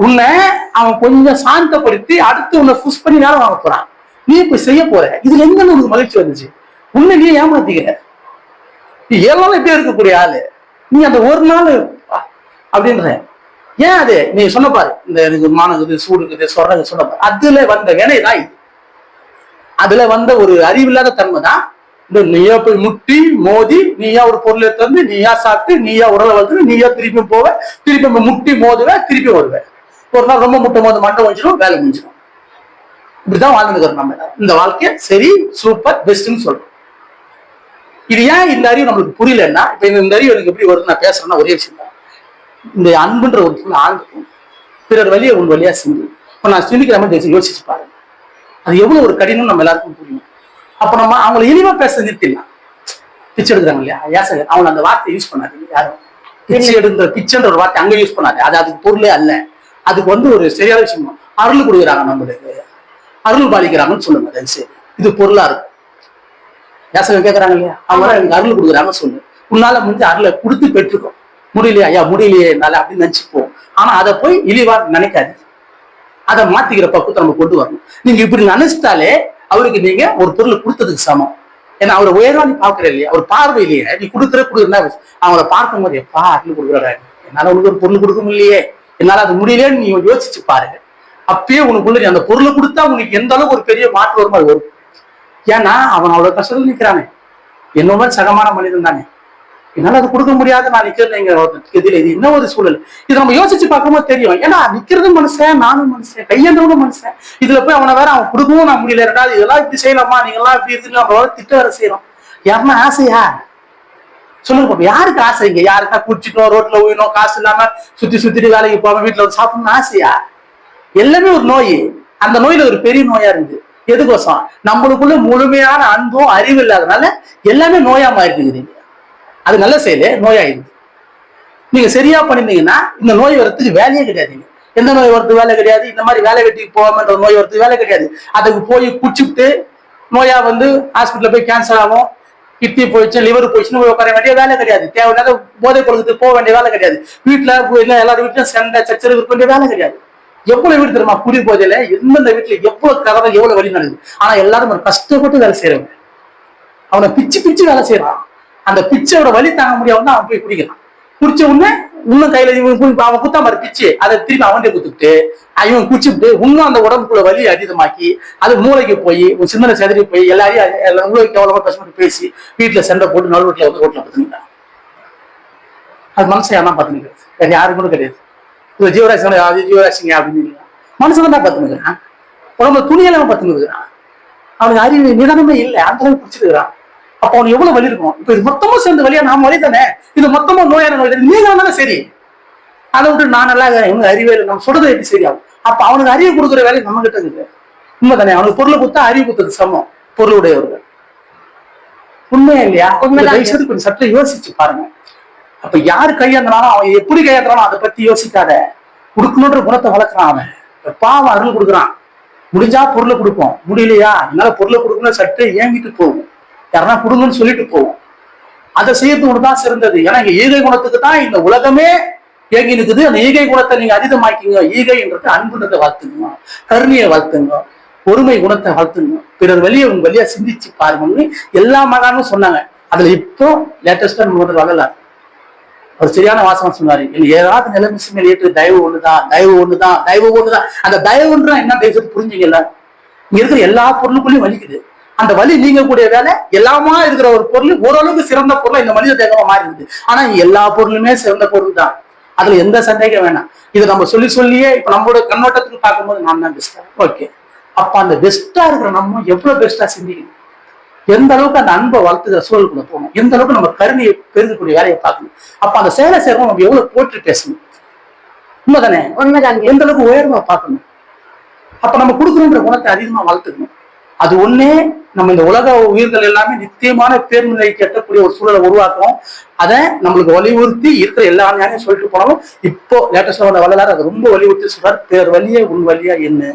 உன்னை அவன் கொஞ்சம் சாந்தப்படுத்தி அடுத்து உன்னை புஷ் பண்ணி வேலை வாங்க போறான், நீ இப்ப செய்ய போற. இதுல எங்க உனக்கு மகிழ்ச்சி வந்துச்சு? உன்னை நீ ஏமாத்திக்கிற. நீ 7 நாள் இப்படியே இருக்கக்கூடிய ஆளு, நீ அந்த ஒரு நாள் அப்படின்ற ஏன் அது நீ சொன்ன பாரு, இந்த எனக்கு மானகுது சூடுக்குது சொல்றது சொன்ன பாரு, அதுல வந்த வினைதான் இது. அதுல வந்த ஒரு அறிவில்லாத தன்மை தான் இந்த நீயா போய் முட்டி மோதி, நீயா ஒரு பொருளை தந்து, நீயா சாப்பிட்டு, நீயா உடலை வளர்த்து, நீயா திருப்பி போவ, திருப்பி முட்டி மோதுவேன், திருப்பி வருவேன். ஒரு நாள் ரொம்ப முட்டை மோது மண்டை வச்சிடும், வேலை முடிஞ்சிடும். இப்படிதான் வாழ்ந்துக்கிறோம் நம்ம. இந்த வாழ்க்கைய சரி சூப்பர் பெஸ்ட்னு சொல்றோம். இது ஏன் இந்த அறிவு நம்மளுக்கு புரியலன்னா, இப்ப இந்த அறிவு எனக்கு எப்படி வருது நான் பேசுறேன்னா ஒரே விஷயம் தான். இந்த அன்புன்ற ஒரு பொருள் ஆழ்ந்துக்கும், பிறர் வழியை உன் வழியா சிந்தி. இப்ப நான் சிந்திக்கிற மாதிரி யோசிச்சு பாருங்க, அது எவ்வளவு ஒரு கடினம் நம்ம எல்லாருக்கும் புரியும். அப்ப நம்ம அவங்களை இனிமே பேச நிறுத்திடலாம். பிச்சை எடுக்கிறாங்க இல்லையா யாசகர், அவங்க அந்த வார்த்தை யூஸ் பண்ணாதீங்க யாரும். பிச்சை எடுக்கிற பிச்சைன்ற ஒரு வார்த்தை அங்க யூஸ் பண்ணாது, அது அதுக்கு பொருளே அல்ல. அதுக்கு வந்து ஒரு சரியான விஷயம், அருள் கொடுக்குறாங்க நம்மளுக்கு, அருள் பாலிக்கிறாங்கன்னு சொல்லுங்க தயவு செய்து. இது பொருளா இருக்கும். யாசகர் கேட்கறாங்க இல்லையா, அவங்க எனக்கு அருள் கொடுக்குறாங்கன்னு சொல்லு. உன்னால முடிஞ்ச அருளை கொடுத்து பெற்றுக்கும். முடியலையா ஐயா முடியலையே என்னால அப்படின்னு நினைச்சுப்போம். ஆனா அதை போய் இழிவா நினைக்காது, அதை மாத்திக்கிற பக்குவத்தை நம்ம கொண்டு வரணும். நீங்க இப்படி நினைச்சிட்டாலே அவருக்கு நீங்க ஒரு பொருள் கொடுத்ததுக்கு சமம். ஏன்னா அவரை உயர்வா நீ பாக்குற இல்லையா, ஒரு பார்வையிலேயே நீ கொடுக்குறா அவங்கள பார்க்கும் போது எப்பா அருள் கொடுக்குறாரு, என்னால உனக்கு ஒரு பொருள் கொடுக்க முடியலையே, என்னால அது முடியலையேன்னு நீ யோசிச்சு பாருங்க. அப்பயே உனக்குள்ள நீ அந்த பொருளை கொடுத்தா உனக்கு எந்த அளவுக்கு ஒரு பெரிய மாற்று வருமா அது வரும். ஏன்னா அவன் அவ்வளவு கஷ்டத்துல நிக்கிறானே, என்னோட சகமான மனிதன் தானே, என்னால அது கொடுக்க முடியாது, நான் நிக்கிறேன். இது என்ன ஒரு சூழல், இது நம்ம யோசிச்சு பார்க்கும்போது தெரியும். ஏன்னா நிக்கிறதும் மனுஷன், நானும் மனுஷன், கையேந்தவனும் மனுஷன். இதுல போய் அவனை வேற அவன் கொடுக்கவும் நான் முடியல, ரெண்டாவது இதெல்லாம் இப்படி செய்யலாமா, நீங்க எல்லாம் இப்படி இருக்கு நம்மளோட திட்ட வேற செய்யறோம். யாருன்னா ஆசையா சொல்லுங்க பாப்பா, யாருக்கு ஆசை? இங்க யாருக்கா குடிச்சிட்டோம், ரோட்ல ஊயினோம், காசு இல்லாம சுத்திட்டு வேலைக்கு போவோம், வீட்டுல வந்து சாப்பிடணும்னு ஆசையா? எல்லாமே ஒரு நோய். அந்த நோயில ஒரு பெரிய நோயா இருந்து எதுக்கோசம், நம்மளுக்குள்ள முழுமையான அன்பும் அறிவு இல்லாதனால எல்லாமே நோயா மாறிட்டு. அது நல்ல செயலே நோயாயிருது. நீங்க சரியா பண்ணிருந்தீங்கன்னா இந்த நோய் வரத்துக்கு வேலையே கிடையாது. எந்த நோய் வரத்துக்கு வேலை கிடையாது, இந்த மாதிரி வேலை வெட்டிக்கு போகாமன்ற நோய் வரத்துக்கு வேலை கிடையாது. அதுக்கு போய் குடிச்சுட்டு நோயா வந்து ஹாஸ்பிட்டல்ல போய் கேன்சர் ஆகும், கிட்னி போயிடுச்சு, லிவர் போயிடுச்சுன்னு போய் உட்கார வேண்டிய வேலை கிடையாது. தேவையில்லாத போதை பொருளுக்கு போக வேண்டிய வேலை கிடையாது. வீட்டுல எல்லாரும் வீட்டுல சண்டை சச்சரவு இருக்க வேண்டிய வேலை கிடையாது. எவ்வளவு வீடு தெரியுமா குடி போதையில, எந்தெந்த வீட்டுல எவ்வளவு கதை எவ்வளவு வழி நடக்குது. ஆனா எல்லாரும் ஒரு கஷ்டப்பட்டு வேலை செய்யறவங்க, அவனை பிச்சு பிச்சு வேலை செய்யறான். அந்த பிச்சையோட வலி தாங்க முடியாம அவன் போய் குடிக்கிறான். குடிச்ச உடனே இன்னும் கையில அவன் குத்தா மாதிரி பிச்சு அதை திருப்பி அவன்கிட்ட குத்துக்கிட்டு இவன் குச்சிட்டு இன்னும் அந்த உடம்புக்குள்ள வலி அதிகமாக்கி அது மூளைக்கு போய் ஒரு சிந்தனை செதறி போய் எல்லாரையும் உங்களுக்கு எவ்வளவோ கஷ்டப்பட்டு பேசி வீட்டுல சண்டை போட்டு நடு வீட்டுல வந்து ரோட்ல பார்த்துனீங்க. அது மனுஷன் யாரா பார்த்துனுங்க, வேற யாரும் கூட கிடையாது. இது ஜீவராசிங்க அப்படின்னு மனுஷன் தான் பார்த்துனுக்குறான். உடம்புல துணியெல்லாம் பார்த்துனுக்குறான். அவனுக்கு அறிவு நிதானமே இல்லை, அந்த அளவுக்கு பிடிச்சிருக்கிறான். அப்ப அவனுக்கு எவ்வளவு வலி இருக்கும். இப்ப இது மொத்தமும் சேர்ந்த வழியா நாம வழி தானே, இது மொத்தமா நோயான வழி நீங்க இருந்தாலும் சரி. அதை விட்டு நான் நல்லா இவங்க அறிவே இல்லை, நம்ம சொல்றது எப்படி சரியாகும். அப்ப அவனுக்கு அறிவு கொடுக்குற வேலை நம்ம கிட்ட இருக்குது. உண்மை தானே, அவனுக்கு பொருளை கொடுத்தா அறிவு கொடுத்தது சமம் பொருளுடையவர்கள். உண்மையா இல்லையா? தயவுசெய்து கொஞ்சம் சற்று யோசிச்சு பாருங்க. அப்ப யாரு கையாந்தாலும் அவன் எப்படி கையாண்டாலும் அதை பத்தி யோசிக்காத. கொடுக்கணுன்ற குணத்தை வளர்க்குறான் அவன். பாவம் அருள் கொடுக்குறான். முடிஞ்சா பொருளை கொடுப்போம், முடியலையா என்னால பொருளை கொடுக்கணும் சற்று ஏங்கிட்டு போகும், யாருன்னா கொடுங்கன்னு சொல்லிட்டு போவோம். அதை செய்யறது ஒண்ணுதான் சிறந்தது. ஏன்னா இங்க ஈகை குணத்துக்கு தான் இந்த உலகமே ஏங்கி நிற்குது. அந்த ஈகை குணத்தை நீங்க அதிகமாக்கிங்க. ஈகைன்றது அன்புன்றதை வளர்த்துங்க, கருணையை வளர்த்துங்க, பொறுமை குணத்தை வளர்த்துங்க, பிறர் வழியை உங்க வழியா சிந்திச்சு பாருங்கன்னு எல்லா மகானும் சொன்னாங்க. அதுல இப்போ லேட்டஸ்டா நம்ம வரல ஒரு சரியான வாசகம் சொன்னாரு. ஏதாவது நிலைமை மேல் ஏற்று தயவு ஒண்ணுதான், தயவு ஒண்ணுதான், தயவு ஒண்ணுதான். அந்த தயவுன்ற என்ன தயவு புரிஞ்சுங்கல்ல. இங்க இருக்கிற எல்லா பொருளுக்குள்ளயும் வலிக்குது. அந்த வலி நீங்க கூடிய வேலை எல்லாமா இருக்கிற ஒரு பொருள் ஓரளவுக்கு சிறந்த பொருளா இந்த மனித தேகமா மாறி இருக்குது. ஆனா எல்லா பொருளுமே சிறந்த பொருள் தான், அதுல எந்த சந்தேகம் வேணாம். இதை நம்ம சொல்லியே இப்ப நம்மளோட கண்ணோட்டத்துக்கு பார்க்கும்போது நான் தான் பெஸ்டா. ஓகே, அப்ப அந்த பெஸ்டா இருக்கிற நம்ம எவ்வளவு பெஸ்டா சிந்திக்கணும், எந்த அளவுக்கு அந்த அன்பை வளர்த்துக்கிற சூழலுக்குள்ள போகணும், எந்த அளவுக்கு நம்ம கருணையை பெருக்கக்கூடிய வேலையை பார்க்கணும். அப்ப அந்த சேலை சேரும் நம்ம எவ்வளவு போற்றி பேசணும். உண்மைதானே? உண்மைதான். எந்த அளவுக்கு உயர்வா பார்க்கணும். அப்ப நம்ம கொடுக்கணுன்ற குணத்தை அதிகமா வளர்த்துக்கணும். அது ஒண்ணே நம்ம இந்த உலக உயிர்கள் எல்லாமே நித்தியமான பேர்நிலைக்கு எட்டக்கூடிய ஒரு சூழலை உருவாக்கணும். அதை நம்மளுக்கு வலியுறுத்தி இருக்கிற எல்லா ஞானையும் சொல்லிட்டு போனாலும் இப்போ லேட்டஸ்டா வளரார் அதை ரொம்ப வலியுறுத்தி சொல்றாரு. பேர் வழியே உன் வழியா என்ன,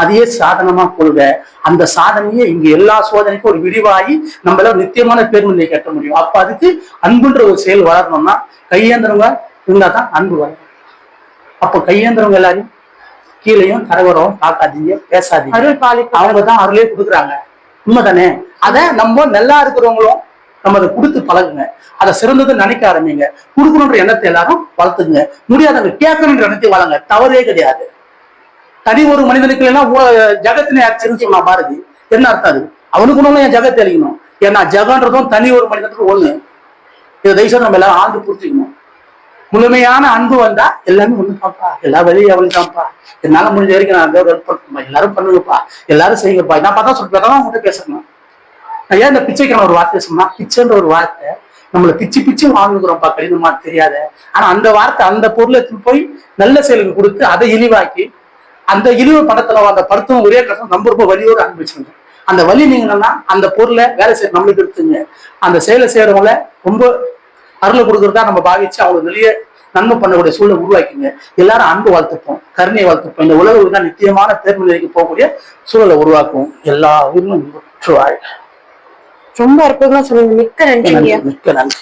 அதையே சாதனமா கொள்க. அந்த சாதனையே இங்க எல்லா சோதனைக்கும் ஒரு விரிவாகி நம்ம எல்லாம் நித்தியமான பேர்நிலையை கட்ட முடியும். அப்ப அதுக்கு அன்புன்ற ஒரு செயல் வளரணும்னா கையேந்திரவங்க இருந்தா தான் அன்பு வளரும். அப்போ கையேந்திரவங்க எல்லாரையும் கீழையும் தரவரம் பார்க்காதீங்க, பேசாதீங்க. அவங்க தான் அருளே கொடுக்குறாங்க. உண்மைதானே? அதை நம்ம நல்லா இருக்கிறவங்களும் நம்ம அதை கொடுத்து பழகுங்க. அதை சிறந்தது நினைக்க ஆரம்பிங்க. கொடுக்கணுன்ற எண்ணத்தை எல்லாரும் வளர்த்துங்க. முடியாதவங்க கேட்கணுன்ற எண்ணத்தை வளங்க, தவறே கிடையாது. தனி ஒரு மனிதனுக்கு எல்லாம் ஜகத்தினை அடிச்சுன்னு சொன்னா பாரதி, என்ன அர்த்தம்? அது அவனுக்கு ஒண்ணு என் ஜகத்தை அழிக்கணும். ஏன்னா ஜகன்றதும் தனி ஒரு மனிதனுக்கு ஒண்ணு. இதை தயவுசெய்து நம்ம எல்லாரும் ஆண்டு புரிஞ்சுக்கணும். முழுமையான அன்பு வந்தா எல்லாமே ஒண்ணு தான்ப்பா, எல்லா வழியும் அவளுக்கு தான்ப்பா, என்னால முடிஞ்ச வரைக்கும் நான் ஹெல்ப் பண்ணுப்பா, எல்லாரும் பண்ணுங்கப்பா, எல்லாரும் செய்யுங்கப்பா. நான் பார்த்தா சொல்லிட்டு உங்கள்கிட்ட பேசணும். நான் ஏன் இந்த பிச்சைக்கான ஒரு வார்த்தை சொன்னா, பிச்சைன்ற ஒரு வார்த்தை நம்மளை பிச்சு பிச்சு வாழ்ந்துக்கிறோம்ப்பா, கடினமா தெரியாத. ஆனா அந்த வார்த்தை அந்த பொருளை போய் நல்ல செயலுக்கு கொடுத்து அதை இழிவாக்கி அந்த இழிவு படத்துல அந்த படத்தும் ஒரே கஷ்டம் நம்ம ரொம்ப வலியோடு அனுபவிச்சுங்க. அந்த வலி நீங்கன்னா அந்த பொருளை வேலை செய்ய நம்மளுக்கு எடுத்துங்க. அந்த செயலை செய்யறவங்கள ரொம்ப அருளை கொடுக்குறதா நம்ம பாவிச்சு அவங்களுக்கு வெளியே நன்மை பண்ணக்கூடிய சூழலை உருவாக்கிங்க. எல்லாரும் அன்பு வளர்த்துப்போம், கருணையை வளர்த்துப்போம். இந்த உலகம் தான் நிச்சயமான தேர்நிலைக்கு போகக்கூடிய சூழலை உருவாக்குவோம். எல்லா உயிரினும் ரொம்ப அற்புதமா சொல்லுங்க. மிக்க நன்றி. மிக்க நன்றி.